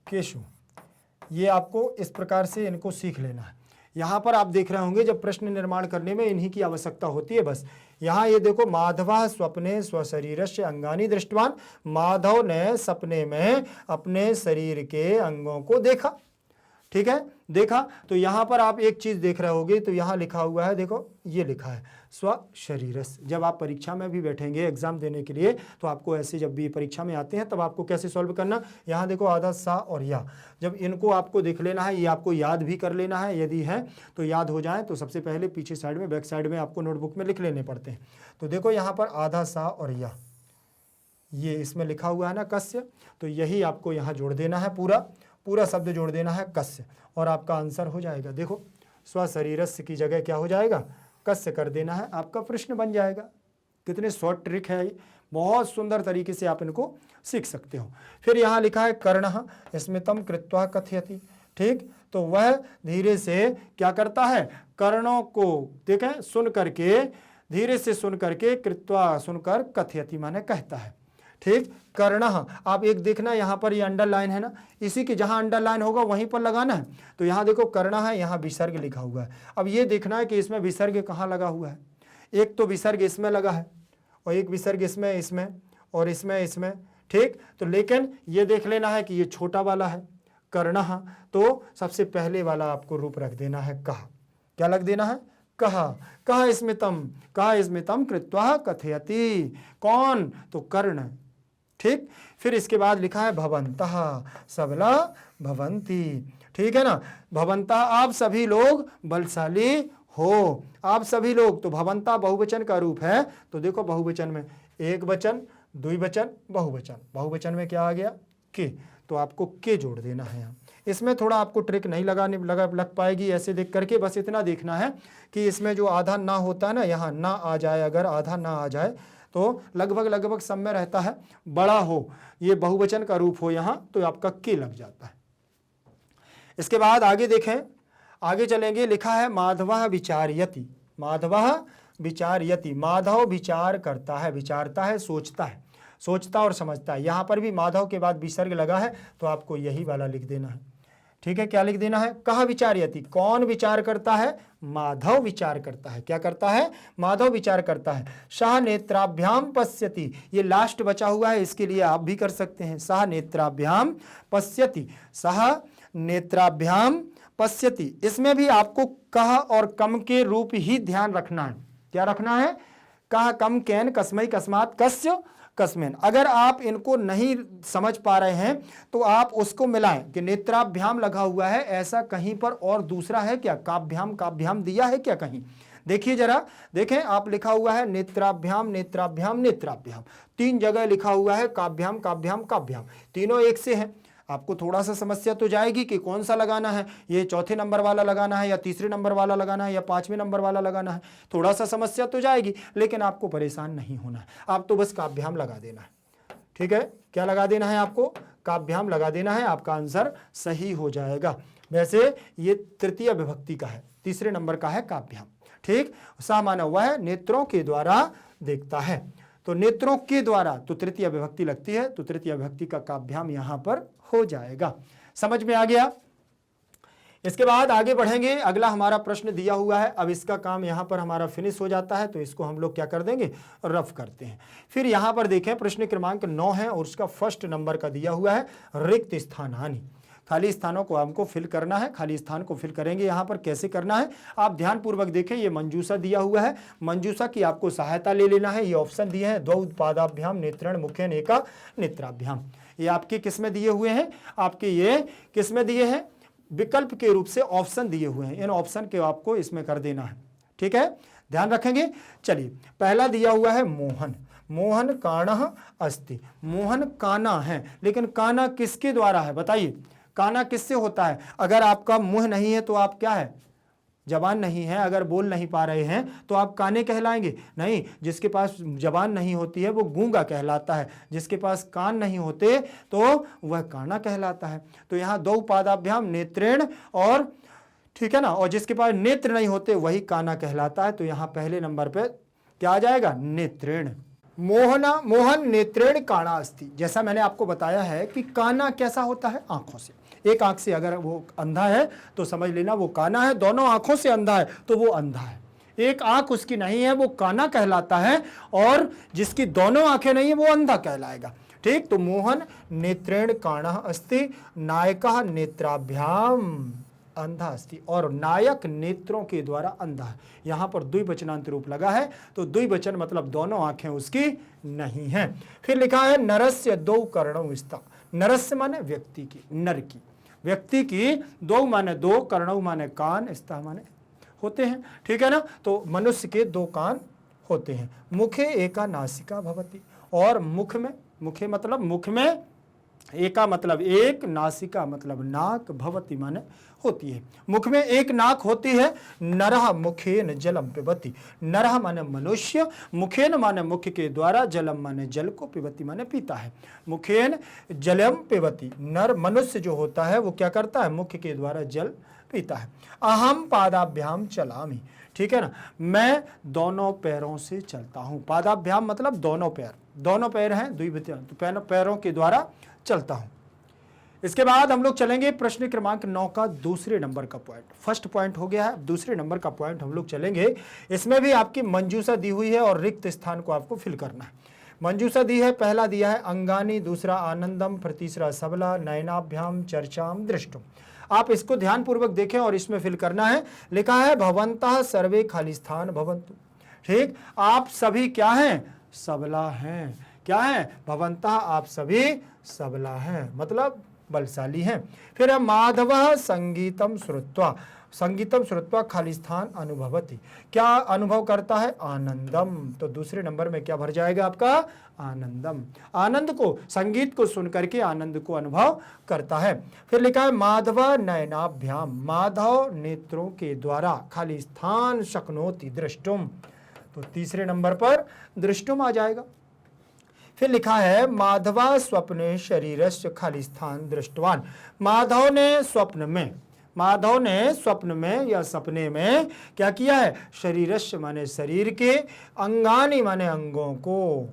केशु। ये आपको इस प्रकार से इनको सीख लेना है। यहाँ पर आप देख रहे होंगे जब प्रश्न निर्माण करने में इन्हीं की आवश्यकता होती है। बस यहाँ ये देखो माधवः स्वप्ने स्वशरीरस्य अंगानि दृष्टवान, माधव ने सपने में अपने शरीर के अंगों को देखा, ठीक है, देखा। तो यहाँ पर आप एक चीज देख रहे होगे, तो यहाँ लिखा हुआ है, देखो ये लिखा है स्वशरीरस्य। जब आप परीक्षा में भी बैठेंगे एग्जाम देने के लिए, तो आपको ऐसे जब भी परीक्षा में आते हैं तब आपको कैसे सॉल्व करना, यहाँ देखो आधा सा और या, जब इनको आपको देख लेना है, ये आपको याद भी कर लेना है। यदि है तो याद हो जाए तो सबसे पहले पीछे साइड में, बैक साइड में आपको नोटबुक में लिख लेने पड़ते हैं। तो देखो यहाँ पर आधा सा और या, ये इसमें लिखा हुआ है ना कस्य, तो यही आपको यहाँ जोड़ देना है, पूरा शब्द जोड़ देना है कस्य, और आपका आंसर हो जाएगा। देखो स्वशरीरस्य की जगह क्या हो जाएगा, कस्य कर देना है, आपका प्रश्न बन जाएगा। कितने शॉर्ट ट्रिक है ये, बहुत सुंदर तरीके से आप इनको सीख सकते हो। फिर यहाँ लिखा है कर्णः स्मितं कृत्वा कथयति, ठीक। तो वह धीरे से क्या करता है, कर्णों को देखें सुन करके, धीरे से सुन करके, कृत्वा सुनकर, कथयति माने कहता है। ठीक, कर्णः, आप एक देखना यहाँ पर ये अंडरलाइन है ना, इसी के जहाँ अंडरलाइन होगा वहीं पर लगाना है। तो यहाँ देखो कर्णः है, यहाँ विसर्ग लिखा हुआ है। अब ये देखना है कि इसमें विसर्ग कहाँ लगा हुआ है। एक तो विसर्ग इसमें लगा है और एक विसर्ग इसमें, इसमें और इसमें। ठीक, तो लेकिन ये देख लेना है कि ये छोटा वाला है कर्णः, तो सबसे पहले वाला आपको रूप रख देना है कह। क्या लग देना है? कह। कह स्मितम कृत्वा कथयति, कौन? तो कर्ण। ठीक, फिर इसके बाद लिखा है भवन्तः सबला भवन्ति। ठीक है ना, भवन्तः आप सभी लोग बलशाली हो, आप सभी लोग। तो भवन्तः बहुवचन का रूप है, तो देखो बहुवचन में एक वचन, द्विवचन, बहुवचन। बहुवचन में क्या आ गया? के, तो आपको के जोड़ देना है यहाँ। इसमें थोड़ा आपको ट्रिक नहीं लग पाएगी ऐसे देख करके, बस इतना देखना है कि इसमें जो आधा ना होता है ना, यहाँ ना आ जाए, अगर आधा ना आ जाए तो लगभग सब में रहता है, बड़ा हो, ये बहुवचन का रूप हो यहाँ, तो आपका के लग जाता है। इसके बाद आगे देखें, आगे चलेंगे, लिखा है माधवः विचारयति। माधवः विचारयति, माधव विचार करता है, विचारता है, सोचता और समझता है। यहाँ पर भी माधव के बाद विसर्ग लगा है, तो आपको यही वाला लिख देना है। ठीक है, क्या लिख देना है? कह विचारयति, कौन विचार करता है? माधव विचार करता है। क्या करता है? माधव विचार करता है। सह नेत्राभ्याम पश्यति, ये लास्ट बचा हुआ है, इसके लिए आप भी कर सकते हैं। सह नेत्राभ्याम पश्यति, सह नेत्राभ्याम पश्यति, इसमें भी आपको कह और कम के रूप ही ध्यान रखना है। क्या रखना है? कह, कम, कैन, कस्मै, कस्मात्, कस्य, कस्मिन्। अगर आप इनको नहीं समझ पा रहे हैं तो आप उसको मिलाएं कि नेत्राभ्याम लगा हुआ है, ऐसा कहीं पर और दूसरा है क्या? काभ्याम, काभ्याम दिया है क्या कहीं? देखिए जरा, देखें आप, लिखा हुआ है नेत्राभ्याम, नेत्राभ्याम, नेत्राभ्याम, 3 जगह लिखा हुआ है काभ्याम, काभ्याम, काभ्याम, तीनों एक से हैं। आपको थोड़ा सा समस्या तो जाएगी कि कौन सा लगाना है, ये चौथे नंबर वाला लगाना है या तीसरे नंबर वाला लगाना है या 5वें नंबर वाला लगाना है, थोड़ा सा समस्या तो जाएगी, लेकिन आपको परेशान नहीं होना है। आप तो बस काभ्याम लगा देना है। ठीक है, क्या लगा देना है आपको? काभ्याम लगा देना है, आपका आंसर सही हो जाएगा। वैसे ये तृतीय विभक्ति का है, तीसरे नंबर का है काभ्याम। ठीक, सा माना हुआ है नेत्रों के द्वारा देखता है, तो नेत्रों के द्वारा तो तृतीय विभक्ति लगती है, तो तृतीय विभक्ति का काभ्याम यहां पर हो जाएगा। समझ में आ गया? इसके बाद आगे बढ़ेंगे, अगला हमारा प्रश्न दिया हुआ है। अब इसका काम यहाँ पर हमारा फिनिश हो जाता है, तो इसको हम लोग क्या कर देंगे? रफ करते हैं। फिर यहाँ पर देखें, प्रश्न क्रमांक 9 है और उसका फर्स्ट नंबर का दिया हुआ है रिक्त स्थानानि। खाली स्थानों को हमको फिल करना है, खाली स्थान को फिल करेंगे। यहाँ पर कैसे करना है आप ध्यान पूर्वक देखें। ये मंजूषा दिया हुआ है, मंजूषा की आपको सहायता ले लेना है। ये ऑप्शन दिए हैं, द्वौ पादाभ्याम नेत्रेण मुखेन एका नेत्राभ्याम। ये आपके किस में दिए हुए हैं? आपके ये किस में दिए हैं? विकल्प के रूप से ऑप्शन दिए हुए हैं, इन ऑप्शन के आपको इसमें कर देना है। ठीक है, ध्यान रखेंगे। चलिए, पहला दिया हुआ है मोहन। मोहन काणः अस्ति, मोहन काना है, लेकिन काना किसके द्वारा है बताइए? काना किससे होता है? अगर आपका मुंह नहीं है तो आप क्या है? जबान नहीं है, अगर बोल नहीं पा रहे हैं तो आप काने कहलाएंगे? नहीं, जिसके पास जबान नहीं होती है वो गूंगा कहलाता है, जिसके पास कान नहीं होते तो वह काना कहलाता है। तो यहाँ द्वौ पादाभ्याम नेत्रेण, और ठीक है ना, और जिसके पास नेत्र नहीं होते वही काना कहलाता है। तो यहाँ पहले नंबर पे क्या आ जाएगा? नेत्रेण। मोहन नेत्रेण काना अस्ति। जैसा मैंने आपको बताया है कि काना कैसा होता है? आंखों से, एक आंख से अगर वो अंधा है तो समझ लेना वो काना है, दोनों आंखों से अंधा है तो वो अंधा है। एक आंख उसकी नहीं है वो काना कहलाता है, और जिसकी दोनों आंखें नहीं है वो अंधा कहलाएगा। ठीक, तो मोहन नेत्रेण काणः अस्ति, नायकः नेत्राभ्याम अंधा अस्ति, और नायक नेत्रों के द्वारा अंधा है। यहाँ पर द्विवचनांत रूप लगा है, तो द्विवचन मतलब दोनों आंखें उसकी नहीं हैं। फिर लिखा है नरस्य द्वौ कर्णौ स्तः। नरस्य माने व्यक्ति की, नर की, व्यक्ति की, द्वौ माने दो, कर्णौ माने कान, स्तः माने होते हैं। ठीक है ना, तो मनुष्य के 2 कान होते हैं। मुखे एका नासिका भवति, और मुख में, मुखे मतलब मुख में, एका मतलब एक, नासिका मतलब नाक, भवति माने होती है, मुख में एक नाक होती है। नरः मुखेन जलम पिबति, नरः माने मनुष्य, मुखेन माने मुख के द्वारा, जलम माने जल को, पिबति माने पीता है। मुखेन जलम पिबति, नर मनुष्य जो होता है वो क्या करता है? मुख के द्वारा जल पीता है। अहम पादाभ्याम चलामि। ठीक है ना। मैं दोनों पैरों से चलता हूं, पादाभ्याम मतलब दोनों पैर, दोनों पैर हैं द्विभ्याम, तो पैरों के द्वारा चलता हूं। इसके बाद हम लोग चलेंगे प्रश्न क्रमांक 9 का दूसरे नंबर का पॉइंट। फर्स्ट पॉइंट हो गया है, दूसरे नंबर का पॉइंट हम लोग चलेंगे। इसमें भी आपकी मंजूषा दी हुई है और रिक्त स्थान को आपको फिल करना है। मंजूषा दी है, पहला दिया है अंगानी, दूसरा आनंदम, फिर तीसरा सबला, नयनाभ्याम, चर्चाम, दृष्टुम। आप इसको ध्यानपूर्वक देखें और इसमें फिल करना है। लिखा है भवन्तः सर्वे खाली स्थान भवन्तु। ठीक, आप सभी क्या हैं? सबला हैं। क्या है? भवन्तः आप सभी सबला हैं, मतलब बलशाली हैं। फिर है माधवः संगीतम श्रुत्वा, संगीतम श्रुत्वा खाली स्थान अनुभवति, क्या अनुभव करता है? आनंदम। तो दूसरे नंबर में क्या भर जाएगा आपका? आनंदम। आनंद को, संगीत को सुनकर के आनंद को अनुभव करता है। फिर लिखा है माधव नयनाभ्याम, माधव नेत्रों के द्वारा खाली स्थान शक्नोति दृष्टुम, तो तीसरे नंबर पर दृष्टुम आ जाएगा। फिर लिखा है माधवा स्वप्ने शरीरस्य खाली स्थान दृष्टवान, माधव ने स्वप्न में, माधव ने स्वप्न में या सपने में क्या किया है? शरीरस्य माने शरीर के, अंगानी माने अंगों को,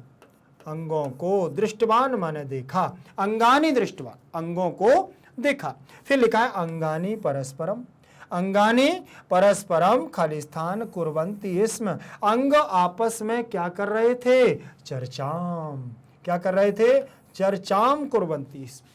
अंगों को, दृष्टवान माने देखा, अंगानी दृष्टवान, अंगों को देखा। फिर लिखा है अंगानी परस्परम, अंगानी परस्परम खाली स्थान कुर्वन्ति स्म, अंग आपस में क्या कर रहे थे? चर्चाम, क्या कर रहे थे? चर्चाम कुर्वन्ति स्म,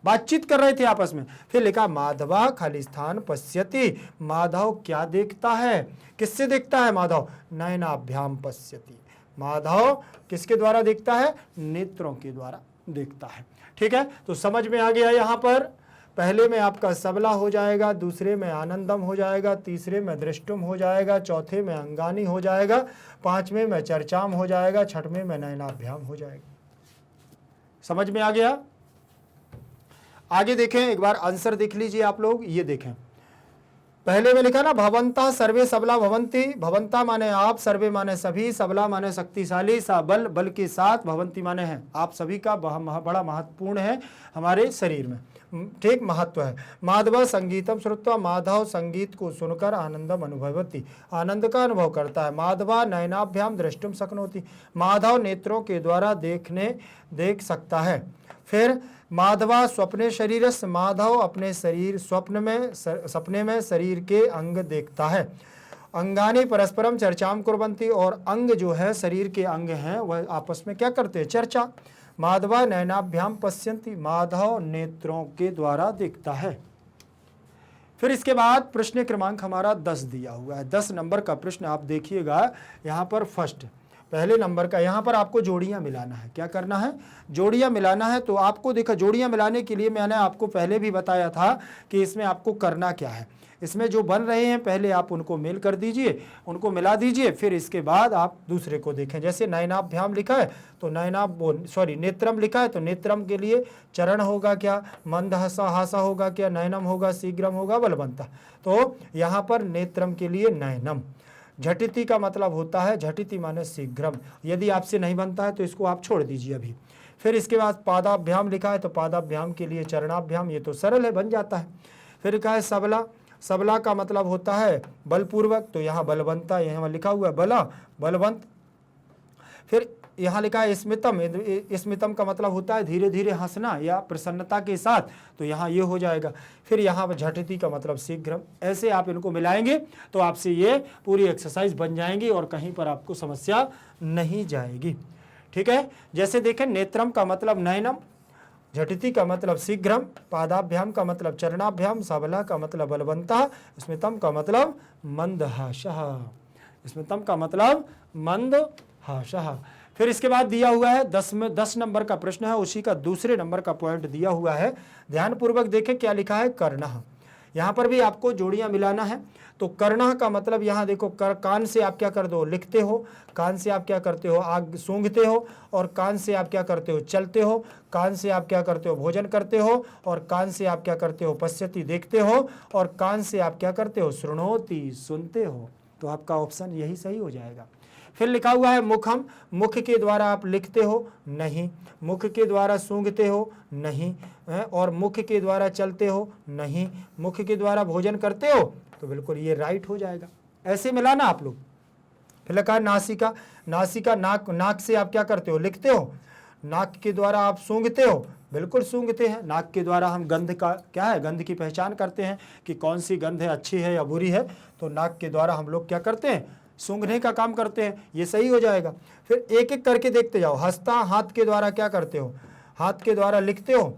बातचीत कर रहे थे आपस में। फिर लिखा माधवा खाली स्थान पश्यति, माधव क्या देखता है? किससे देखता है माधव? नयनाभ्याम पश्यति, माधव किसके द्वारा देखता है? नेत्रों के द्वारा देखता है। ठीक है, तो समझ में आ गया। यहाँ पर पहले में आपका सबला हो जाएगा, दूसरे में आनंदम हो जाएगा, तीसरे में दृष्टुम हो जाएगा, चौथे में अंगानी हो जाएगा, पांचवें में चर्चाम हो जाएगा, छठवें में नयनाभ्याम हो जाएगा। समझ में आ गया? आगे देखें, एक बार आंसर देख लीजिए आप लोग। ये देखें, पहले में लिखा ना भवंता सर्वे सबला भवंती, भवंता माने आप, सर्वे माने सभी, सबला माने शक्तिशाली, बल, बल के साथ, भवंती माने हैं आप सभी का बड़ा महत्वपूर्ण है हमारे शरीर में, ठीक महत्व है। माधव संगीतम श्रुत्वा, माधव संगीत को सुनकर आनंदम अनुभवती, आनंद का अनुभव करता है। माधवा नयनाभ्याम दृष्टुम शक्नोति, माधव नेत्रों के द्वारा देख सकता है। फिर माधवा स्वप्ने शरीरस, माधव अपने शरीर स्वप्न में, सपने में शरीर के अंग देखता है। अंगानी परस्परम चर्चाम कुर्वन्ति, और अंग जो है शरीर के अंग हैं वह आपस में क्या करते हैं? चर्चा। माधवा नयनाभ्याम पश्यन्ति, माधव नेत्रों के द्वारा देखता है। फिर इसके बाद प्रश्न क्रमांक हमारा 10 दिया हुआ है। 10 नंबर का प्रश्न आप देखिएगा यहाँ पर। फर्स्ट पहले नंबर का, यहाँ पर आपको जोड़ियाँ मिलाना है। क्या करना है? जोड़ियाँ मिलाना है। तो आपको देखा, जोड़ियाँ मिलाने के लिए मैंने आपको पहले भी बताया था कि इसमें आपको करना क्या है। इसमें जो बन रहे हैं पहले आप उनको मेल कर दीजिए, उनको मिला दीजिए, फिर इसके बाद आप दूसरे को देखें। जैसे नयनाभ्याम लिखा है तो नेत्रम लिखा है तो नेत्रम के लिए चरण होगा क्या? मंदहसा हासा होगा क्या? नयनम होगा, शीघ्रम होगा, बलवंता। तो यहाँ पर नेत्रम के लिए नयनम। झटिति का मतलब होता है, झटिति माने शीघ्रम। यदि आपसे नहीं बनता है तो इसको आप छोड़ दीजिए अभी। फिर इसके बाद पादाभ्याम लिखा है तो पादाभ्याम के लिए चरणाभ्याम, ये तो सरल है, बन जाता है। फिर लिखा है सबला, सबला का मतलब होता है बलपूर्वक, तो यहाँ बलवंता, यहाँ लिखा हुआ है बला, बलवंत। फिर यहाँ लिखा है स्मितम, स्मितम का मतलब होता है धीरे धीरे हंसना या प्रसन्नता के साथ, तो यहाँ ये हो जाएगा। फिर यहाँ पर झटिति का मतलब शीघ्रम। ऐसे आप इनको मिलाएंगे तो आपसे ये पूरी एक्सरसाइज बन जाएंगी और कहीं पर आपको समस्या नहीं जाएगी। ठीक है, जैसे देखें नेत्रम का मतलब नयनम, झटिति का मतलब शीघ्रम, पादाभ्याम का मतलब चरणाभ्याम, सबला का मतलब बलवंता, स्मितम का मतलब मंदहासः, स्मितम का मतलब मंदहासः। फिर इसके बाद दिया हुआ है 10 नंबर का प्रश्न है, उसी का दूसरे नंबर का पॉइंट दिया हुआ है। ध्यानपूर्वक देखें क्या लिखा है? कर्णः। यहाँ पर भी आपको जोड़ियां मिलाना है। तो कर्णः का मतलब यहाँ देखो, कान से आप क्या कर दो? लिखते हो। कान से आप क्या करते हो? आग सूंघते हो। और कान से आप क्या करते हो? चलते हो। कान से आप क्या करते हो? भोजन करते हो। और कान से आप क्या करते हो? पश्यति देखते हो। और कान से आप क्या करते हो? शृणोति सुनते हो। तो आपका ऑप्शन यही सही हो जाएगा। फिर लिखा हुआ है मुखम, मुख के द्वारा आप लिखते हो? नहीं। मुख के द्वारा सूंघते हो? नहीं। और मुख के द्वारा चलते हो? नहीं। मुख के द्वारा भोजन करते हो? तो बिल्कुल ये राइट हो जाएगा। ऐसे मिलाना आप लोग। फिर लिखा है नासिका, नासिका नाक, नाक से आप क्या करते हो, लिखते हो, नाक के द्वारा आप सूंघते हो, बिल्कुल सूंघते हैं। नाक के द्वारा हम गंध का क्या है, गंध की पहचान करते हैं कि कौन सी गंध है, अच्छी है या बुरी है, तो नाक के द्वारा हम लोग क्या करते हैं, सूंघने का काम करते हैं, ये सही हो जाएगा। फिर एक एक करके देखते जाओ। हस्ता, हाथ के द्वारा क्या करते हो, हाथ के द्वारा लिखते हो,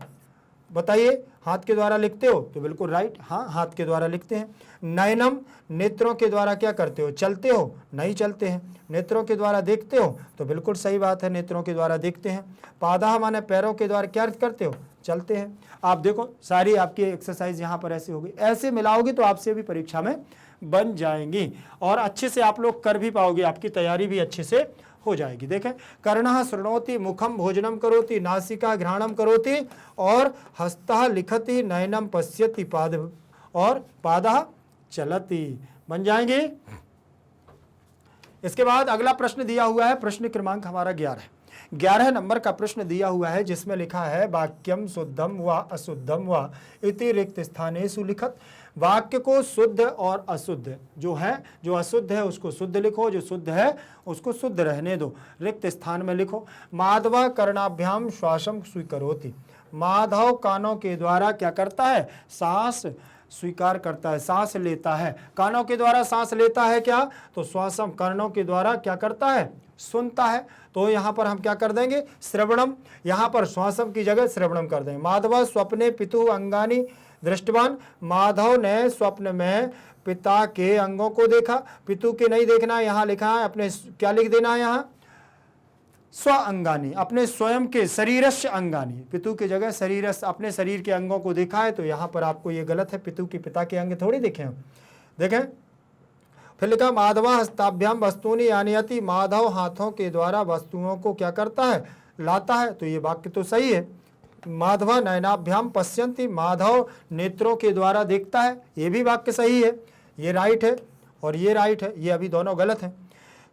बताइए, हाथ के द्वारा लिखते हो, तो बिल्कुल राइट, हाँ हाथ के द्वारा लिखते हैं। नयनम, नेत्रों के द्वारा क्या करते हो, चलते हो, नहीं चलते हैं। नेत्रों के द्वारा देखते हो, तो बिल्कुल सही बात है, नेत्रों के द्वारा देखते हैं। पादा माने पैरों के द्वारा क्या करते हो, चलते हैं। आप देखो सारी आपकी एक्सरसाइज यहाँ पर ऐसे होगी, ऐसे मिलाओगे तो आपसे भी परीक्षा में बन जाएंगी और अच्छे से आप लोग कर भी पाओगे, आपकी तैयारी भी अच्छे से हो जाएगी। देखें, कर्णः शृणोति, मुखम भोजनम करोति, नासिका घ्राणम करोति और हस्तः लिखति, नयनम पश्यति, पाद और पादः चलति, बन जाएंगे। इसके बाद अगला प्रश्न दिया हुआ है, प्रश्न क्रमांक हमारा 11 नंबर का प्रश्न दिया हुआ है, जिसमें लिखा है वाक्यम शुद्धम व अशुद्धम व इति रिक्त स्थानेषु लिखत। वाक्य को शुद्ध और अशुद्ध जो है, जो अशुद्ध है उसको शुद्ध लिखो, जो शुद्ध है उसको शुद्ध रहने दो, रिक्त स्थान में लिखो। माधव कर्णाभ्याम श्वासम स्वीकरोति, माधव कानों के द्वारा क्या करता है, सांस स्वीकार करता है, सांस लेता है। कानों के द्वारा सांस लेता है क्या, तो श्वासम, कर्णों के द्वारा क्या करता है, सुनता है। तो यहाँ पर हम क्या कर देंगे, श्रवणम, यहाँ पर श्वासम की जगह श्रवणम कर देंगे। माधव स्वप्ने पितु अंगानी दृष्टवान, माधव ने स्वप्न में पिता के अंगों को देखा। पितु के नहीं देखना, यहाँ लिखा है अपने, क्या लिख देना है यहाँ, स्व अंगानी, अपने स्वयं के, शरीरस्य अंगानी, पितु की जगह शरीरस्य, अपने शरीर के अंगों को देखा है, तो यहाँ पर आपको ये गलत है, पितु के पिता के अंग थोड़ी देखे हम, देखें। फिर लिखा माधवा हस्ताभ्याम वस्तुनि आनयति, माधव हाथों के द्वारा वस्तुओं को क्या करता है, लाता है, तो ये वाक्य तो सही है। माधवा नयनाभ्याम पश्यन्ति, माधव नेत्रों के द्वारा देखता है, ये भी वाक्य सही है, ये राइट है और ये राइट है, ये अभी दोनों गलत हैं।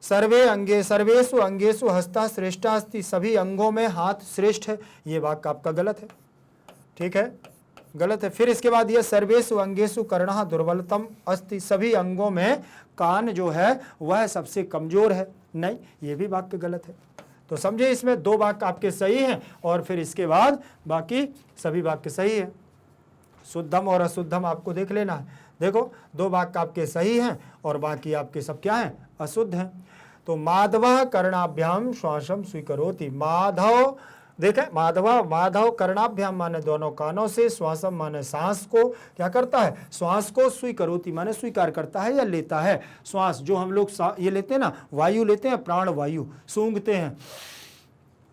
सर्वे अंगे सर्वेषु अंगेषु हस्तः श्रेष्ठ अस्ति, सभी अंगों में हाथ श्रेष्ठ है, ये वाक्य आपका गलत है, ठीक है, गलत है। फिर इसके बाद ये सर्वेषु अंगेषु कर्णः दुर्बलतम अस्ति, सभी अंगों में कान जो है वह सबसे कमजोर है, नहीं, ये भी वाक्य गलत है। तो समझे, इसमें 2 वाक्य आपके सही हैं और फिर इसके बाद बाकी सभी वाक्य सही है। शुद्धम और अशुद्धम आपको देख लेना है। देखो 2 वाक्य आपके सही हैं और बाकी आपके सब क्या हैं, अशुद्ध हैं। तो माधव कर्णाभ्याम श्वासम स्वीकरोति, माधव, देखें, माधव कर्णाभ्याम माने दोनों कानों से, श्वासम माने सांस को क्या करता है, श्वास को, स्वीकरोति माने स्वीकार करता है या लेता है। श्वास जो हम लोग ये लेते हैं ना, वायु लेते हैं, प्राण वायु सूंघते हैं,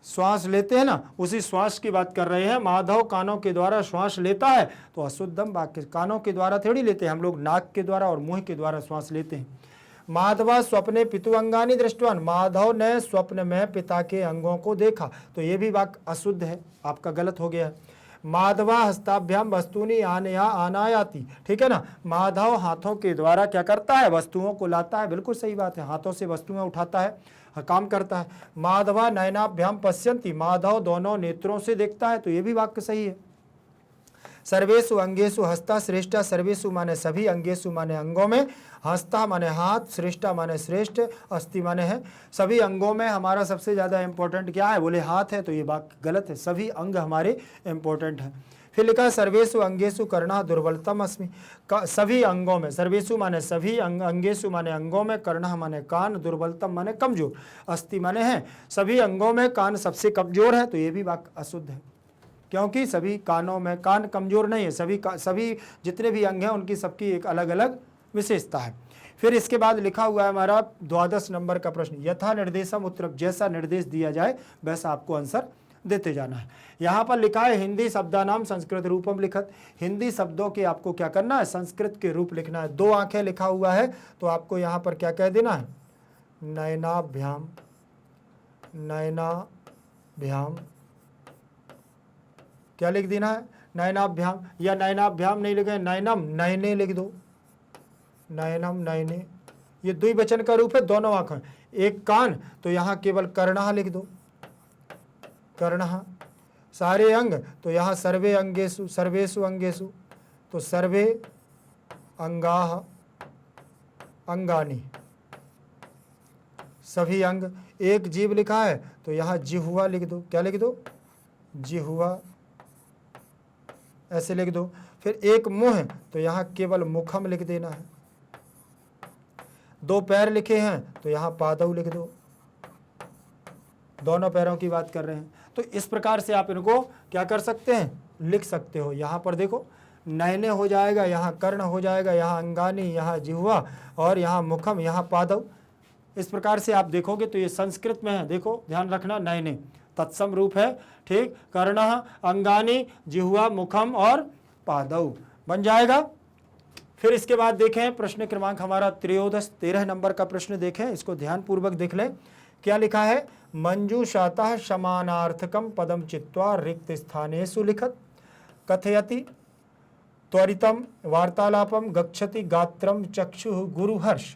श्वास लेते हैं ना, उसी श्वास की बात कर रहे हैं। माधव कानों के द्वारा श्वास लेता है, तो अशुद्धम वाक्य, कानों के द्वारा थोड़ी लेते हैं हम लोग, नाक के द्वारा और मुंह के द्वारा श्वास लेते हैं। माधवा स्वप्ने पितु अंगानी दृष्टवान, माधव ने स्वप्न में पिता के अंगों को देखा, तो ये भी वाक्य अशुद्ध है, आपका गलत हो गया है। माधवा हस्ताभ्याम वस्तुनि आनया आनायाति, ठीक है ना, माधव हाथों के द्वारा क्या करता है, वस्तुओं को लाता है, बिल्कुल सही बात है, हाथों से वस्तुएं उठाता है, काम करता है। माधवा नयनाभ्याम पश्यन्ति, माधव दोनों नेत्रों से देखता है, तो ये भी वाक्य सही है। सर्वेषु अंगेषु हस्ता श्रेष्ठा, सर्वेषु माने सभी, अंगेषु माने अंगों में, हस्ता माने हाथ, श्रेष्ठा माने श्रेष्ठ, अस्ति माने है, सभी अंगों में हमारा सबसे ज़्यादा इंपॉर्टेंट क्या है, बोले हाथ है, तो ये बात गलत है, सभी अंग हमारे इंपॉर्टेंट हैं। फिर लिखा सर्वेषु अंगेषु कर्णः दुर्बलतम अस्मि, सभी अंगों में, सर्वेषु माने सभी, अंगेषु माने अंगों में, कर्णः माने कान, दुर्बलतम माने कमजोर, अस्ति माने है, सभी अंगों में कान सबसे कमजोर है, तो ये भी वाक्य अशुद्ध है, क्योंकि सभी कानों में कान कमजोर नहीं है, सभी जितने भी अंग हैं उनकी सबकी एक अलग अलग विशेषता है। फिर इसके बाद लिखा हुआ है हमारा 12 नंबर का प्रश्न, यथा निर्देशम उत्तर, जैसा निर्देश दिया जाए वैसा आपको आंसर देते जाना है। यहाँ पर लिखा है हिंदी शब्दानाम संस्कृत रूपम लिखत, हिंदी शब्दों के आपको क्या करना है, संस्कृत के रूप लिखना है। 2 आंखें लिखा हुआ है, तो आपको यहाँ पर क्या कह देना है, नयनाभ्याम, नयनाभ्याम, क्या लिख देना है, नयनाभ्याम, या नयनाभ्याम नहीं लिखे, नयनम, नयने लिख दो, नयनम नयने, ये द्विवचन का रूप है, दोनों आंखें, एक कान, तो यहाँ केवल कर्णः लिख दो, कर्णः। सारे अंग, तो यहाँ सर्वे अंगेषु, सर्वेषु अंगेषु, तो सर्वे अंगाः, अंगानी, सभी अंग। एक जीव लिखा है तो यहाँ जिह्वा लिख दो, क्या लिख दो, जिह्वा, ऐसे लिख दो। फिर एक मुंह है तो यहाँ केवल मुखम लिख देना है। दो पैर लिखे हैं तो यहाँ पादौ लिख दो, दोनों पैरों की बात कर रहे हैं। तो इस प्रकार से आप इनको क्या कर सकते हैं, लिख सकते हो। यहाँ पर देखो नयने हो जाएगा, यहाँ कर्ण हो जाएगा, यहाँ अंगानी, यहाँ जिह्वा और यहाँ मुखम, यहाँ पादौ। इस प्रकार से आप देखोगे तो ये संस्कृत में है, देखो ध्यान रखना, नयने तत्सम रूप है, ठीक, कर्ण, अंगानी, जिह्वा, मुखम और पादौ बन जाएगा। फिर इसके बाद देखें प्रश्न क्रमांक हमारा 13 नंबर का प्रश्न देखें, इसको ध्यान पूर्वक देख लें। क्या लिखा है, मंजूषातः समानार्थकम पदम चित्वा रिक्त स्थानेषु लिखत कथयति त्वरितम वार्तालापम गच्छति गात्रम चक्षु गुरुहर्ष।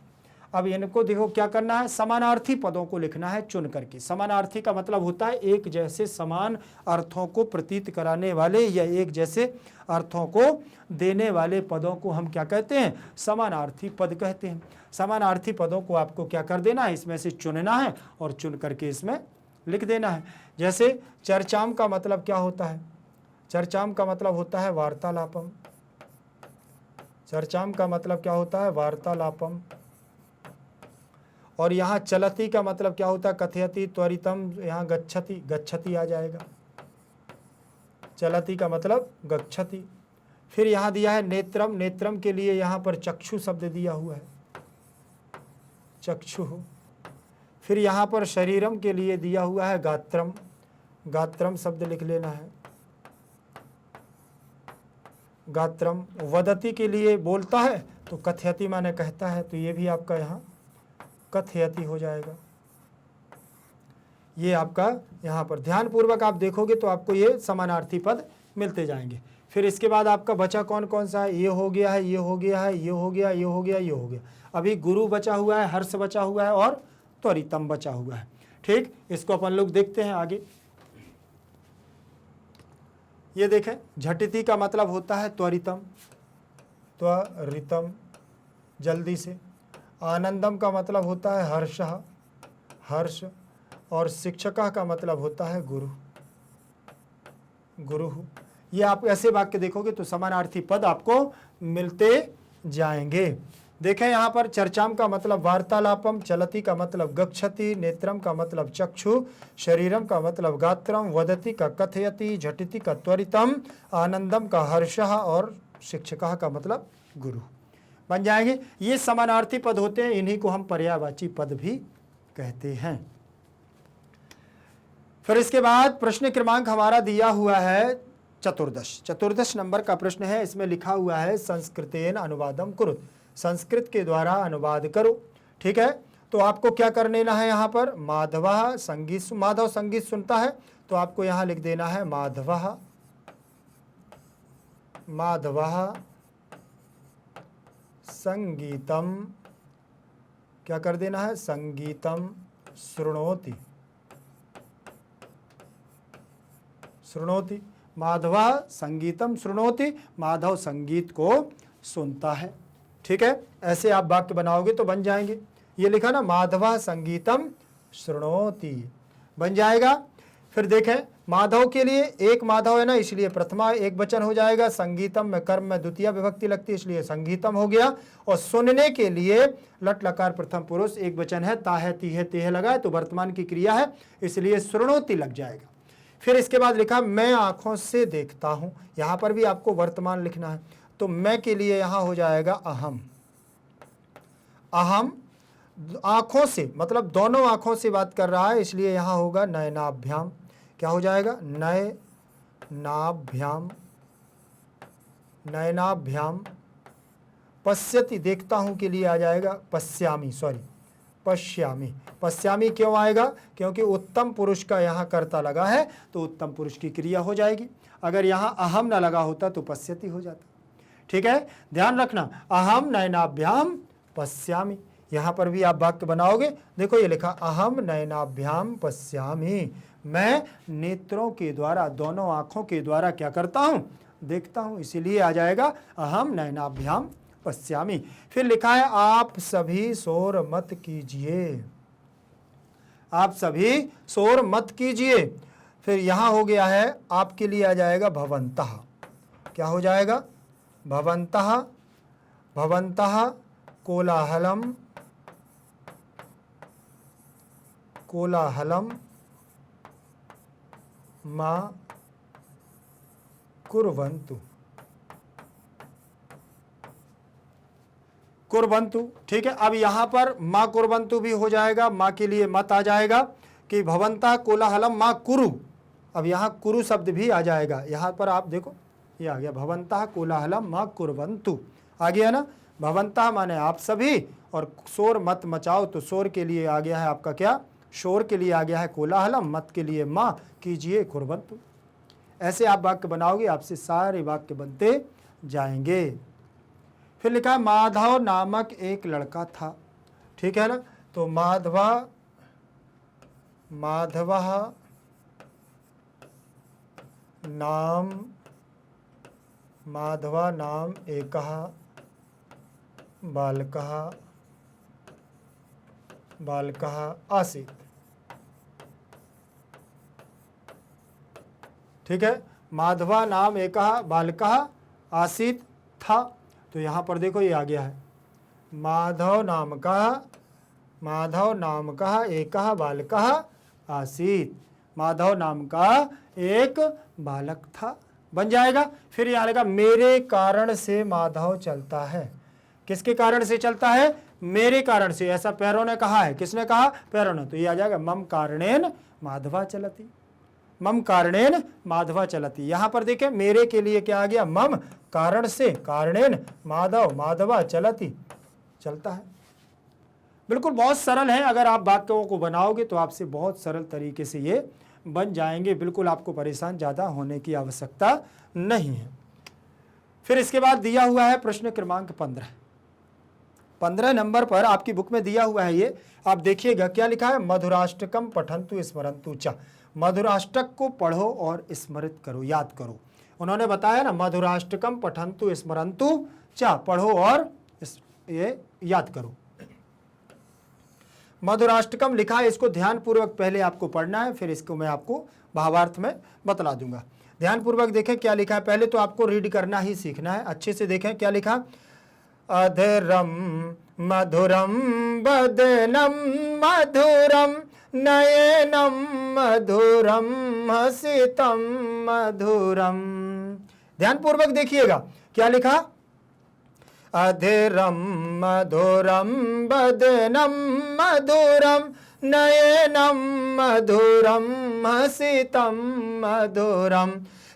अब इनको देखो क्या करना है, समानार्थी पदों को लिखना है चुन करके। समानार्थी का मतलब होता है एक जैसे समान अर्थों को प्रतीत कराने वाले या एक जैसे अर्थों को देने वाले पदों को हम क्या कहते हैं, समानार्थी पद कहते हैं। समानार्थी पदों को आपको क्या कर देना है, इसमें से चुनना है और चुन करके इसमें लिख देना है। जैसे चर्चाम का मतलब क्या होता है, चर्चाम का मतलब होता है वार्तालापम। चर्चाम का मतलब क्या होता है, वार्तालापम। और यहाँ चलती का मतलब क्या होता है, कथयति, त्वरितम, यहाँ गच्छति, गच्छति आ जाएगा। चलती का मतलब गच्छति। फिर यहाँ दिया है नेत्रम, नेत्रम के लिए यहाँ पर चक्षु शब्द दिया हुआ है, चक्षु। फिर यहाँ पर शरीरम के लिए दिया हुआ है गात्रम, गात्रम शब्द लिख लेना है, गात्रम। वदति के लिए बोलता है तो कथयति माने कहता है, तो ये भी आपका यहाँ कथयति हो जाएगा। ये आपका यहाँ पर ध्यान पूर्वक आप देखोगे तो आपको ये समानार्थी पद मिलते जाएंगे। फिर इसके बाद आपका बचा कौन कौन सा है, ये हो गया है, ये हो गया है, ये हो गया, ये हो गया, ये हो गया। अभी गुरु बचा हुआ है, हर्ष बचा हुआ है और त्वरितम बचा हुआ है, ठीक। इसको अपन लोग देखते हैं आगे। ये देखें, झटिति का मतलब होता है त्वरितम, त्वरितम, जल्दी से। आनंदम का मतलब होता है हर्ष, हर्ष। और शिक्षका का मतलब होता है गुरु, गुरु। ये आप ऐसे वाक्य देखोगे तो समानार्थी पद आपको मिलते जाएंगे। देखें यहाँ पर चर्चाम का मतलब वार्तालापम, चलती का मतलब गच्छति, नेत्रम का मतलब चक्षु, शरीरम का मतलब गात्रम, वदति का कथयति, झटिति का त्वरितम, आनंदम का हर्षः और शिक्षका का मतलब गुरु बन जाएंगे। ये समानार्थी पद होते हैं, इन्हीं को हम पर्यायवाची पद भी कहते हैं। फिर इसके बाद प्रश्न क्रमांक हमारा दिया हुआ है 14 नंबर का प्रश्न है। इसमें लिखा हुआ है संस्कृतेन अनुवादम कुरुत, संस्कृत के द्वारा अनुवाद करो, ठीक है। तो आपको क्या कर लेना है, यहाँ पर माधव संगीत, माधव संगीत सुनता है तो आपको यहाँ लिख देना है माधव, माधव संगीतम, क्या कर देना है, संगीतम शृणोति, शृणोति। माधव संगीतम शृणोति, माधव संगीत को सुनता है, ठीक है। ऐसे आप वाक्य बनाओगे तो बन जाएंगे। ये लिखा ना, माधव संगीतम शृणोति बन जाएगा। फिर देखें, माधव के लिए एक माधव है ना, इसलिए प्रथमा एक वचन हो जाएगा। संगीतम में कर्म में द्वितीय विभक्ति लगती है, इसलिए संगीतम हो गया। और सुनने के लिए लट लकार प्रथम पुरुष एक वचन है, ताहे तीहे तेह लगाए तो वर्तमान की क्रिया है, इसलिए शृणोति लग जाएगा। फिर इसके बाद लिखा मैं आंखों से देखता हूं, यहां पर भी आपको वर्तमान लिखना है, तो मैं के लिए यहां हो जाएगा अहम। अहम आंखों से मतलब दोनों आंखों से बात कर रहा है, इसलिए यहां होगा नयनाभ्याम। क्या हो जाएगा, नयनाभ्याम, नयनाभ्याम। पश्यति देखता हूं के लिए आ जाएगा पश्यामी, सॉरी पश्यामी। पश्यामी क्यों आएगा, क्योंकि उत्तम पुरुष का यहाँ कर्ता लगा है तो उत्तम पुरुष की क्रिया हो जाएगी। अगर यहाँ अहम न लगा होता तो पश्यति हो जाता, ठीक है। ध्यान रखना, अहम नयनाभ्याम पश्यामी। यहाँ पर भी आप वाक्य बनाओगे, देखो ये लिखा अहम नयनाभ्याम पश्यामी, मैं नेत्रों के द्वारा, दोनों आंखों के द्वारा क्या करता हूँ, देखता हूँ, इसीलिए आ जाएगा अहम नयनाभ्याम पश्यामि। फिर लिखा है आप सभी शोर मत कीजिए, आप सभी शोर मत कीजिए। फिर यहाँ हो गया है आपके लिए आ जाएगा भवन्तः, क्या हो जाएगा? भवन्तः, भवन्तः कोलाहलम, कोलाहलम मा कुर्वन्तु, कुर्वन्तु। ठीक है, अब यहाँ पर माँ कुर्वन्तु भी हो जाएगा, माँ के लिए मत आ जाएगा कि भवन्तः कोलाहलम माँ कुरु। अब यहाँ कुरु शब्द भी आ जाएगा, यहाँ पर आप देखो ये आ गया भवन्तः कोलाहलम माँ कुर्वन्तु, आ गया ना। भवन्तः माने आप सभी, और शोर मत मचाओ, तो शोर के लिए आ गया है आपका क्या? शोर के लिए आ गया है कोलाहलम, मत के लिए माँ, कीजिए कुर्वन्तु। ऐसे आप वाक्य बनाओगे, आपसे सारे वाक्य बनते जाएंगे। फिर लिखा है माधव नामक एक लड़का था। ठीक है ना, तो माधवा, माधवः नाम, माधवा नाम एकः बालकः, बालकः आसीत्। ठीक है, माधवा नाम एकः बालकः आसीत् था। तो यहाँ पर देखो ये आ गया है माधव नाम का, माधव नाम का एकः बालकः आसीत्, माधव नाम का एक बालक था, बन जाएगा। फिर ये आएगा मेरे कारण से माधव चलता है। किसके कारण से चलता है? मेरे कारण से, ऐसा पैरों ने कहा है। किसने कहा? पैरों ने। तो ये आ जाएगा मम कारणेन माधवा चलती, मम कारणेन माधवा चलती। यहाँ पर देखें मेरे के लिए क्या आ गया? मम, कारण से, कारणेन माधव, माधवा चलती, चलता है। बिल्कुल बहुत सरल है, अगर आप वाक्यों को बनाओगे तो आपसे बहुत सरल तरीके से ये बन जाएंगे। बिल्कुल आपको परेशान ज़्यादा होने की आवश्यकता नहीं है। फिर इसके बाद दिया हुआ है प्रश्न क्रमांक 15। 15 नंबर पर आपकी बुक में दिया हुआ है ये, आप देखिएगा क्या लिखा है? मधुराष्टकम पठन्तु स्मरन्तु च। मधुराष्टक को पढ़ो और स्मृत करो, याद करो। उन्होंने बताया ना मधुराष्टकम पठन्तु स्मरन्तु च, पढ़ो और ये याद करो। मधुराष्टकम लिखा है, इसको ध्यानपूर्वक पहले आपको पढ़ना है, फिर इसको मैं आपको भावार्थ में बतला दूंगा। ध्यानपूर्वक देखें क्या लिखा है, पहले तो आपको रीड करना ही सीखना है। अच्छे से देखें क्या लिखा। अधरम मधुरम बदनम मधुरम नयनम मधुरम हसितम मधुरम। ध्यानपूर्वक देखिएगा क्या लिखा। अधरम मधुरम बदनम मधुरम नयनम मधुरम हसितम मधुरम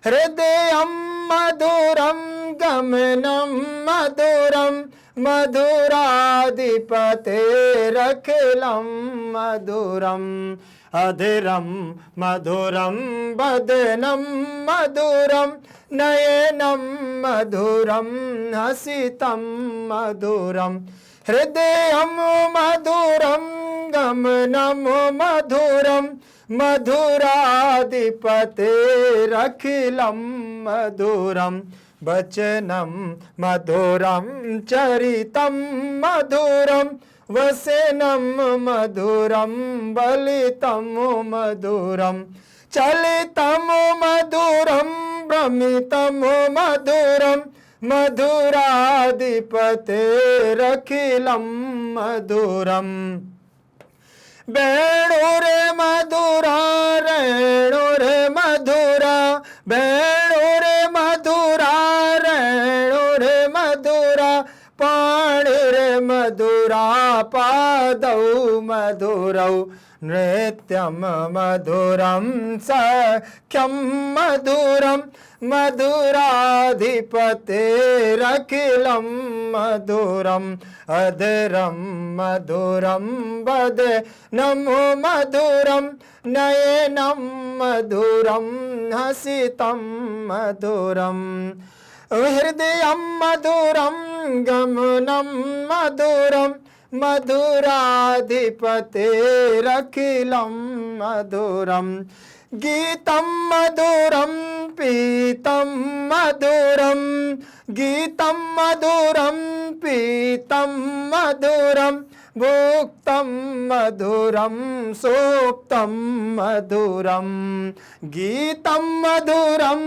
हृदयम मधुरम गमनम मधुरम मधुराधिपतेरखिलम मधुरम। अधरम मधुरम बदनम मधुरम नयनम मधुरम हसितम मधुरम हृदयम मधुरम गमनम मधुरम मधुराधिपतेरखिलम मधुरम वचनम मधुरम चरितम मधुरम वसनम मधुरम बलितम मधुरम चलितम मधुरम भ्रमितम मधुरम मधुराधिपतेरखिलम मधुरम। बेणुरे मधुरा रेणुरे मधुरा बेणुरे मधुरा रेणुरे मधुरा पाणिरे मधुरा पादौ मधुरौ नृत्यम मधुरम सख्यम मधुरम मधुराधिपतेरखिलम मधुरम। अधरम मधुरम बदनम मधुरम नयनम मधुरम हसितम मधुरम हृदयम मधुरम गमनम मधुरम मधुराधिपतेरखिलम मधुरम गीतं मधुरं पीतं मधुरं, गीतं मधुरं पीतं मधुरं, भुक्तं मधुरं सूक्तं मधुरं, गीतं मधुरं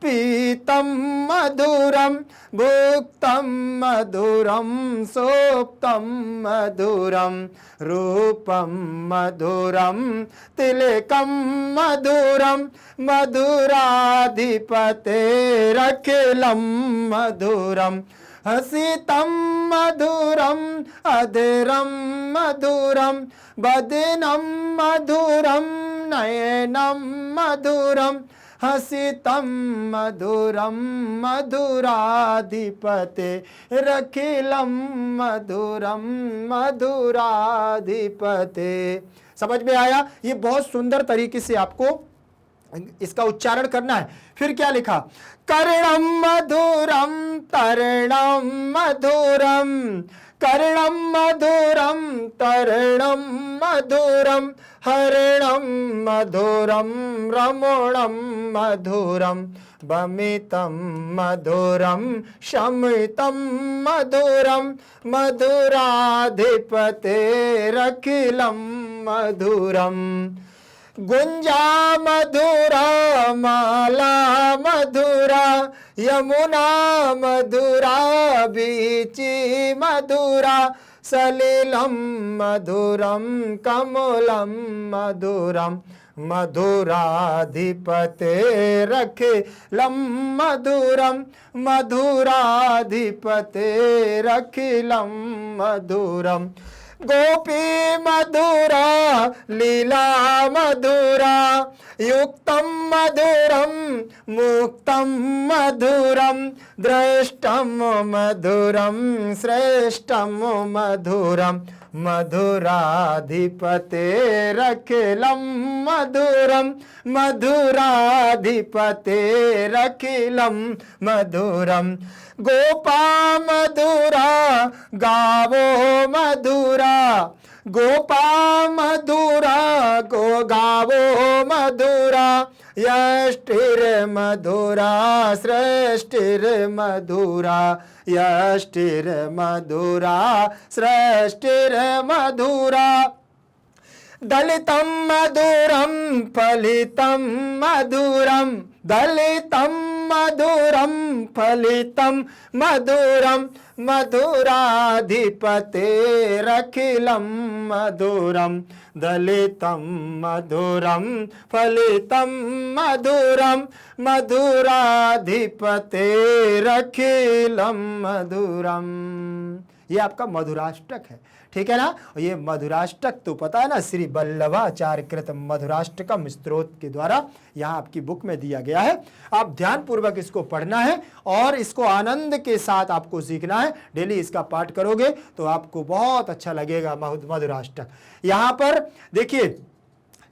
पीतं मधुरं, भुक्तं मधुरं सूक्तं मधुरं, रूपं मधुरं तिलकं मधुरं, मधुराधिपतेरखिलं मधुरं, हसितं मधुरम् अधरं मधुरं, बदनं मधुरं नयनं मधुरं, हसितं मधुरं मधुराधिपतेरखिलं मधुरं, मधुराधिपते। समझ में आया? ये बहुत सुंदर तरीके से आपको इसका उच्चारण करना है। फिर क्या लिखा? कर्णं मधुरं तरणं मधुरं, कर्णं मधुरं तरणं मधुरं, हरिणं मधुरं रमणं मधुरं, वमितं मधुरं शमितं मधुरं, मधुराधिपतेरखिलं मधुरं, गुंजा मधुरा माला मधुरा, यमुना मधुरा बीची मधुरा, सलिलं मधुरं कमलं मधुरं, मधुराधिपतेरखिलं मधुरं, मधुराधिपतेरखिलं मधुरं, गोपी मधुरा लीला मधुरा, युक्तं मधुरं मुक्तं मधुरं, दृष्टं मधुरं श्रेष्ठं मधुरं, मधुराधिपतेरखिलं मधुरं, मधुराधिपतेरखिलं मधुरं, गोपा मधुरा गावो मधुरा, गोपा मधुरा गावो मधुरा, यष्टिर्मधुरा श्रेष्ठिर्मधुरा, यष्टिर्मधुरा श्रेष्ठिर्मधुरा, दलितं मधुरं फलितं मधुरं, दलितं मधुरं फलितं मधुरं, मधुराधिपतेरखिलं मधुरं, दलितं मधुरं फलितं मधुरं, मधुराधिपतेरखिलं मधुरं। ये आपका मधुराष्टक है, ठीक है ना। ये मधुराष्टक तो पता है ना, श्री वल्लभाचार्य कृत मधुराष्टकम स्तोत्र के द्वारा यहाँ आपकी बुक में दिया गया है। आप ध्यान पूर्वक इसको पढ़ना है और इसको आनंद के साथ आपको सीखना है। डेली इसका पाठ करोगे तो आपको बहुत अच्छा लगेगा मधुराष्टक। यहाँ पर देखिए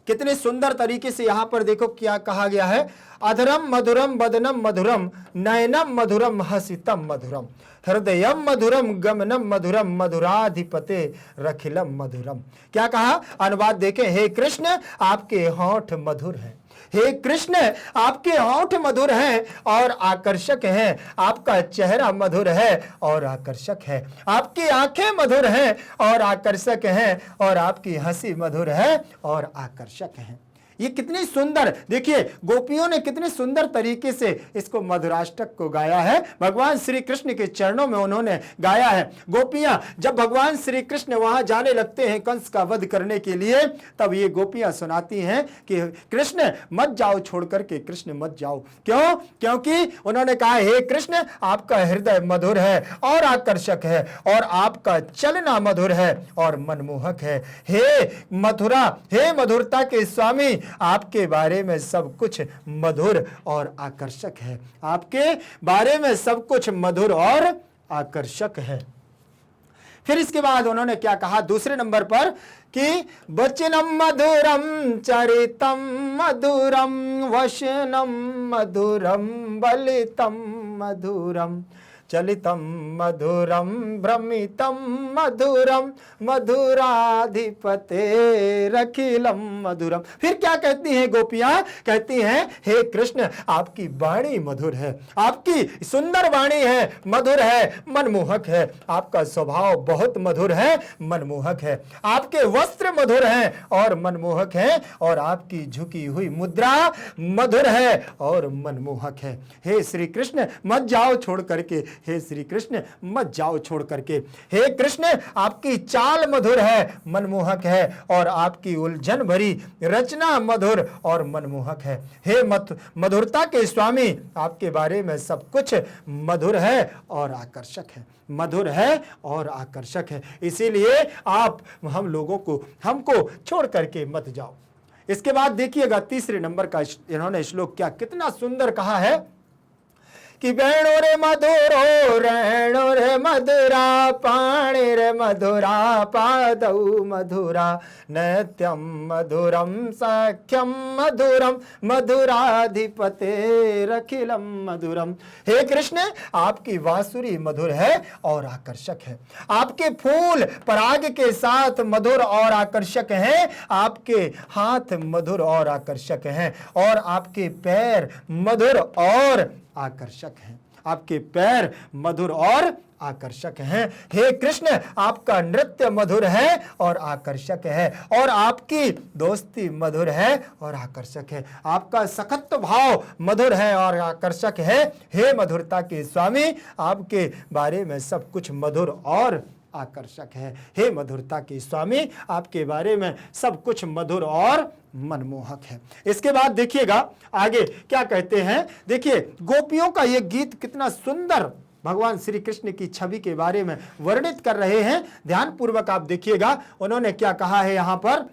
कितने सुंदर तरीके से यहाँ पर देखो क्या कहा गया है। अधरम मधुरम बदनम मधुरम, नयनम मधुरम हसितम मधुरम, हृदयम मधुरम गमनम मधुरम, मधुराधिपते रखिलम मधुरम। क्या कहा? अनुवाद देखें। हे कृष्ण आपके होंठ मधुर हैं, हे कृष्ण आपके होंठ मधुर हैं और आकर्षक हैं, आपका चेहरा मधुर है और आकर्षक है, आपकी आंखें मधुर हैं और आकर्षक हैं, और आपकी हंसी मधुर है और आकर्षक है। ये कितनी सुंदर, देखिए गोपियों ने कितने सुंदर तरीके से इसको मधुराष्टक को गाया है। भगवान श्री कृष्ण के चरणों में उन्होंने गाया है। गोपियां जब भगवान श्री कृष्ण वहां जाने लगते हैं कंस का वध करने के लिए, तब ये गोपियां सुनाती हैं कि कृष्ण मत जाओ, छोड़ करके कृष्ण मत जाओ। क्यों? क्योंकि उन्होंने कहा हे कृष्ण आपका हृदय मधुर है और आकर्षक है, और आपका चलना मधुर है और मनमोहक है। हे मथुरा, हे मधुरता के स्वामी, आपके बारे में सब कुछ मधुर और आकर्षक है, आपके बारे में सब कुछ मधुर और आकर्षक है। फिर इसके बाद उन्होंने क्या कहा दूसरे नंबर पर कि वचनम मधुरम चरितम मधुरम, वचनम मधुरम बलितम मधुरम, चलितम मधुरम भ्रमितम मधुरम मधुराधिपतेरखिलम मधुरम। फिर क्या कहती हैं गोपियां? कहती हैं हे कृष्ण आपकी वाणी मधुर है, आपकी सुंदर वाणी है, मधुर है, मनमोहक है, आपका स्वभाव बहुत मधुर है, मनमोहक है, आपके वस्त्र मधुर हैं और मनमोहक हैं, और आपकी झुकी हुई मुद्रा मधुर है और मनमोहक है। हे श्री कृष्ण मत जाओ छोड़ करके, हे श्री कृष्ण मत जाओ छोड़ करके। हे कृष्ण आपकी चाल मधुर है, मनमोहक है, और आपकी उलझन भरी रचना मधुर और मनमोहक है। हे मधुरता के स्वामी आपके बारे में सब कुछ मधुर है और आकर्षक है, मधुर है और आकर्षक है, इसीलिए आप हम लोगों को हमको छोड़ करके मत जाओ। इसके बाद देखिएगा तीसरे नंबर का इन्होंने श्लोक क्या कितना सुंदर कहा है कि वेणु रे मधुरो रेणु रे मधुरा पाणि रे मधुरा पादौ मधुरा नित्यम मधुरम सख्यम मधुरम मधुराधिपतेरखिलम मधुरम। हे कृष्ण आपकी बांसुरी मधुर है और आकर्षक है, आपके फूल पराग के साथ मधुर और आकर्षक हैं, आपके हाथ मधुर और आकर्षक हैं, और आपके पैर मधुर और आकर्षक हैं, आपके पैर मधुर और आकर्षक हैं। हे कृष्ण आपका नृत्य मधुर है और आकर्षक है, और आपकी दोस्ती मधुर है और आकर्षक है, आपका सखत भाव मधुर है और आकर्षक है। हे मधुरता के स्वामी आपके बारे में सब कुछ मधुर और आकर्षक है। हे मधुरता के स्वामी आपके बारे में सब कुछ मधुर और मनमोहक है। इसके बाद देखिएगा आगे क्या कहते हैं। देखिए गोपियों का यह गीत कितना सुंदर भगवान श्री कृष्ण की छवि के बारे में वर्णित कर रहे हैं। ध्यान पूर्वक आप देखिएगा उन्होंने क्या कहा है। यहां पर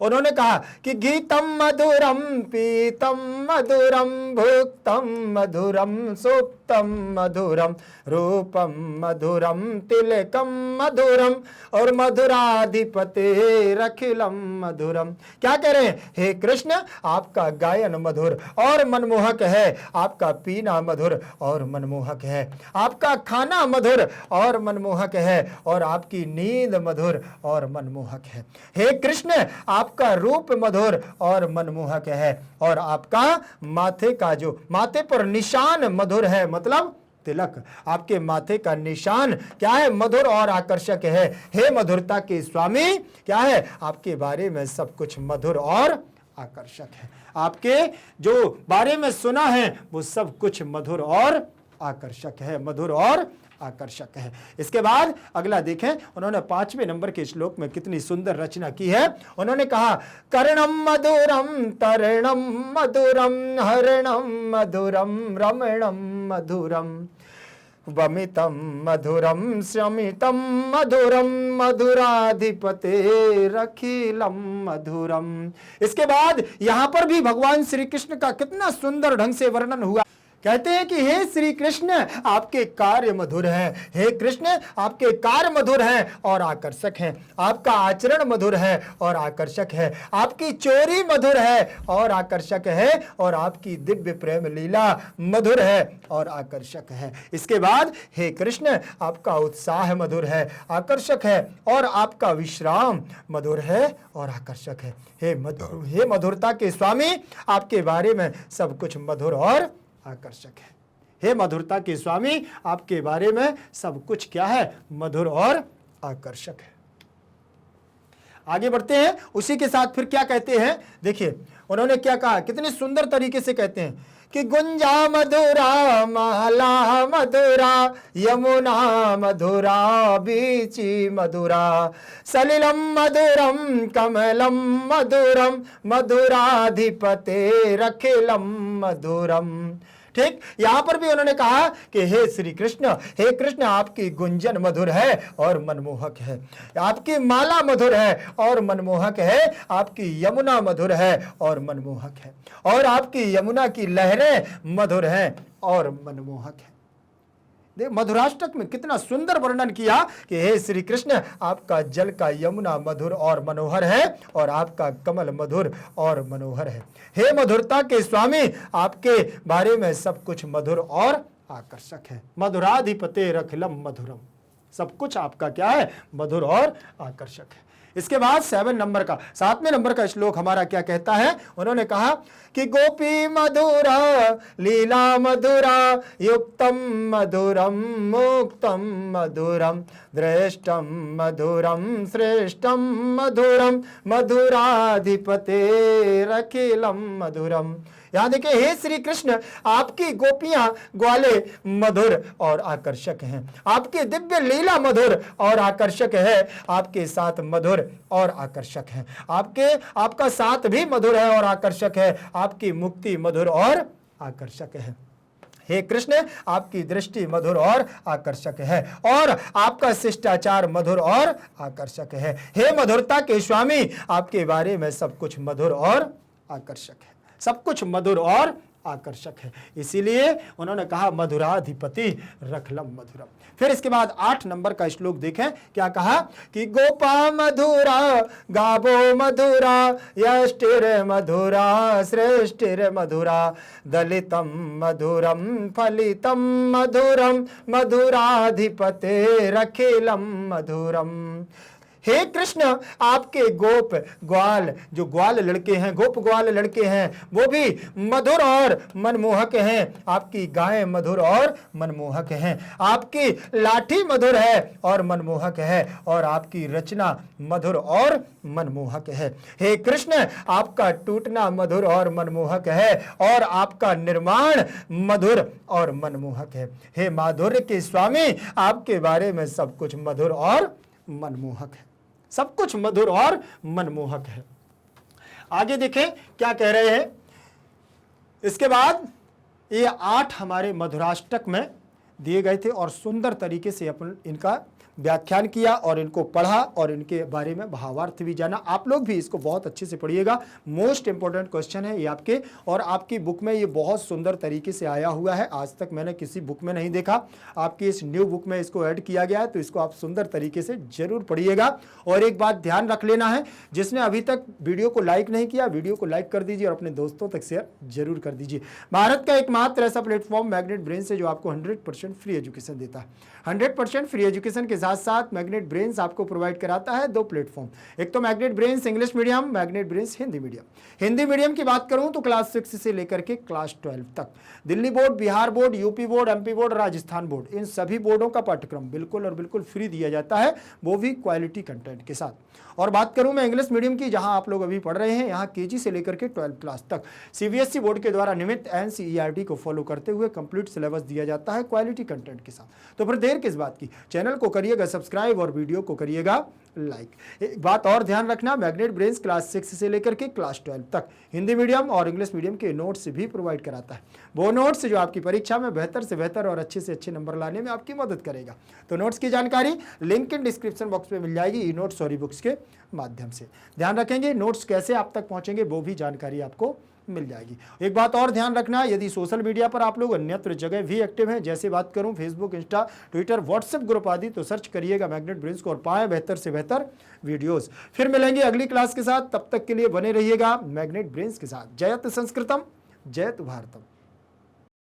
उन्होंने कहा कि गीतम मधुरम पीतम मधुरम भुक्तम मधुरम सुप्तम मधुरम रूपम मधुरम तिलकम मधुरम और मधुराधिपतेरखिलम मधुरम। क्या कह रहे हैं? हे कृष्ण आपका गायन मधुर और मनमोहक है, आपका पीना मधुर और मनमोहक है, आपका खाना मधुर और मनमोहक है, और आपकी नींद मधुर और मनमोहक है। हे कृष्ण आपका रूप मधुर और मनमोहक है, और आपका माथे का जो माथे पर निशान मधुर है, मतलब तिलक, आपके माथे का निशान क्या है? मधुर और आकर्षक है। हे मधुरता के स्वामी क्या है? आपके बारे में सब कुछ मधुर और आकर्षक है, आपके जो बारे में सुना है वो सब कुछ मधुर और आकर्षक है, मधुर और आकर्षक है। इसके बाद अगला देखें, उन्होंने 5वें नंबर के श्लोक में कितनी सुंदर रचना की है। उन्होंने कहा कर्णम मधुरम तरणम मधुरम हरणम मधुरम रमणम मधुरम वमितम मधुरम शमितम मधुरम मधुराधिपतेरखिलम मधुरम। इसके बाद यहां पर भी भगवान श्री कृष्ण का कितना सुंदर ढंग से वर्णन हुआ। कहते हैं कि हे श्री कृष्ण आपके कार्य मधुर हैं, हे कृष्ण आपके कार्य मधुर हैं और आकर्षक हैं, आपका आचरण मधुर है और आकर्षक है, आपकी चोरी मधुर है और आकर्षक है, और आपकी दिव्य प्रेम लीला मधुर है और आकर्षक है। इसके बाद हे कृष्ण आपका उत्साह मधुर है, आकर्षक है, और आपका विश्राम मधुर है और आकर्षक है। हे मधुरता के स्वामी आपके बारे में सब कुछ मधुर और आकर्षक है। हे मधुरता के स्वामी आपके बारे में सब कुछ क्या है? मधुर और आकर्षक है। आगे बढ़ते हैं, उसी के साथ फिर क्या कहते हैं। देखिए उन्होंने क्या कहा, कितने सुंदर तरीके से कहते हैं कि गुंजा मधुरा माला मधुरा यमुना मधुरा बीची मधुरा सलिलम मधुरम कमलम मधुरम मधुराधिपतेरखिलम मधुरम। ठीक, यहां पर भी उन्होंने कहा कि हे श्री कृष्ण, हे कृष्ण आपकी गुंजन मधुर है और मनमोहक है, आपकी माला मधुर है और मनमोहक है, आपकी यमुना मधुर है और मनमोहक है, और आपकी यमुना की लहरें मधुर हैं और मनमोहक है। देख मधुराष्टक में कितना सुंदर वर्णन किया कि हे श्री कृष्ण आपका जल का यमुना मधुर और मनोहर है, और आपका कमल मधुर और मनोहर है। हे मधुरता के स्वामी आपके बारे में सब कुछ मधुर और आकर्षक है। मधुराधिपते रखिलम मधुरम, सब कुछ आपका क्या है, मधुर और आकर्षक है। इसके बाद 7वें नंबर का श्लोक हमारा क्या कहता है, उन्होंने कहा कि गोपी मधुरा लीला मधुरा युक्तम मधुरम मुक्तम मधुरम दृष्टम मधुरम श्रेष्ठम मधुरम मधुराधिपते रखिलम मधुरम। यहां देखिए, हे श्री कृष्ण, आपकी गोपियां ग्वाले मधुर और आकर्षक हैं, आपकी दिव्य लीला मधुर और आकर्षक है, आपके साथ मधुर और आकर्षक है, आपका साथ भी मधुर है और आकर्षक है, आपकी मुक्ति मधुर और आकर्षक है। हे कृष्ण, आपकी दृष्टि मधुर और आकर्षक है और आपका शिष्टाचार मधुर और आकर्षक है। हे मधुरता के स्वामी, आपके बारे में सब कुछ मधुर और आकर्षक है, सब कुछ मधुर और आकर्षक है। इसीलिए उन्होंने कहा मधुराधिपति रखलम मधुरम। फिर इसके बाद 8 नंबर का श्लोक देखें, क्या कहा कि गोपा मधुरा गावो मधुरा यष्टिर मधुरा श्रेष्ठिर मधुरा दलितम मधुरम फलितम मधुरम मधुराधिपते रखिलम मधुरम। हे कृष्ण, आपके गोप ग्वाल, जो ग्वाल लड़के हैं, गोप ग्वाल लड़के हैं, वो भी मधुर और मनमोहक हैं, आपकी गायें मधुर और मनमोहक हैं, आपकी लाठी मधुर है और मनमोहक है और आपकी रचना मधुर और मनमोहक है। हे कृष्ण, आपका टूटना मधुर और मनमोहक है और आपका निर्माण मधुर और मनमोहक है। हे माधुर्य के स्वामी, आपके बारे में सब कुछ मधुर और मनमोहक है, सब कुछ मधुर और मनमोहक है। आगे देखें क्या कह रहे हैं। इसके बाद ये 8 हमारे मधुराष्टक में दिए गए थे और सुंदर तरीके से अपन इनका व्याख्यान किया और इनको पढ़ा और इनके बारे में भावार्थ भी जाना। आप लोग भी इसको बहुत अच्छे से पढ़िएगा, मोस्ट इंपॉर्टेंट क्वेश्चन है ये आपके, और आपकी बुक में ये बहुत सुंदर तरीके से आया हुआ है, आज तक मैंने किसी बुक में नहीं देखा। आपकी इस न्यू बुक में इसको ऐड किया गया है, तो इसको आप सुंदर तरीके से जरूर पढ़िएगा। और एक बात ध्यान रख लेना है, जिसने अभी तक वीडियो को लाइक नहीं किया, वीडियो को लाइक कर दीजिए और अपने दोस्तों तक शेयर जरूर कर दीजिए। भारत का एकमात्र ऐसा प्लेटफॉर्म मैग्नेट ब्रेन्स है जो आपको 100% फ्री एजुकेशन देता है। 100% फ्री एजुकेशन के साथ साथ मैग्नेट ब्रेन्स आपको प्रोवाइड कराता है 2 प्लेटफॉर्म, एक तो magnet brains English medium, magnet brains Hindi medium. Hindi medium की बात करूं तो क्लास 6 से लेकर के क्लास 12 तक Delhi board, Bihar board, UP board, MP board, Rajasthan board, इन सभी बोर्डों का पाठ्यक्रम बिल्कुल और बिल्कुल फ्री दिया जाता है, वो भी क्वालिटी कंटेंट के साथ। और बात करूं मैं इंग्लिश मीडियम की, जहां आप लोग अभी पढ़ रहे हैं, यहां केजी से लेकर के 12 क्लास तक सीबीएसई बोर्ड के द्वारा नियमित एनसीईआरटी को फॉलो करते हुए कंप्लीट सिलेबस दिया जाता है क्वालिटी कंटेंट के साथ। तो फिर देर किस बात की, चैनल को करिएगा सब्सक्राइब और वीडियो को करिएगा लाइक। एक बात और ध्यान रखना, मैग्नेट ब्रेन्स क्लास 6 से लेकर के क्लास 12 तक हिंदी मीडियम और इंग्लिश मीडियम के नोट्स भी प्रोवाइड कराता है, वो नोट्स जो आपकी परीक्षा में बेहतर से बेहतर और अच्छे से अच्छे नंबर लाने में आपकी मदद करेगा। तो नोट्स की जानकारी लिंक इन डिस्क्रिप्शन बॉक्स में मिल जाएगी, ई नोट्स और ई बुक्स के माध्यम से। ध्यान रखेंगे, नोट्स कैसे आप तक पहुंचेंगे वो भी जानकारी आपको मिल जाएगी। एक बात और ध्यान रखना, यदि सोशल मीडिया पर आप लोग अन्यत्र जगह भी एक्टिव हैं, जैसे बात करूं Facebook, Insta, Twitter, WhatsApp group आदि, तो सर्च करिएगा मैग्नेट ब्रेन्स को और पाएं बेहतर से बेहतर वीडियोस। फिर मिलेंगे अगली क्लास के साथ, तब तक के लिए बने रहिएगा मैग्नेट ब्रेन्स के साथ। जयत संस्कृतम, जयत भारतम।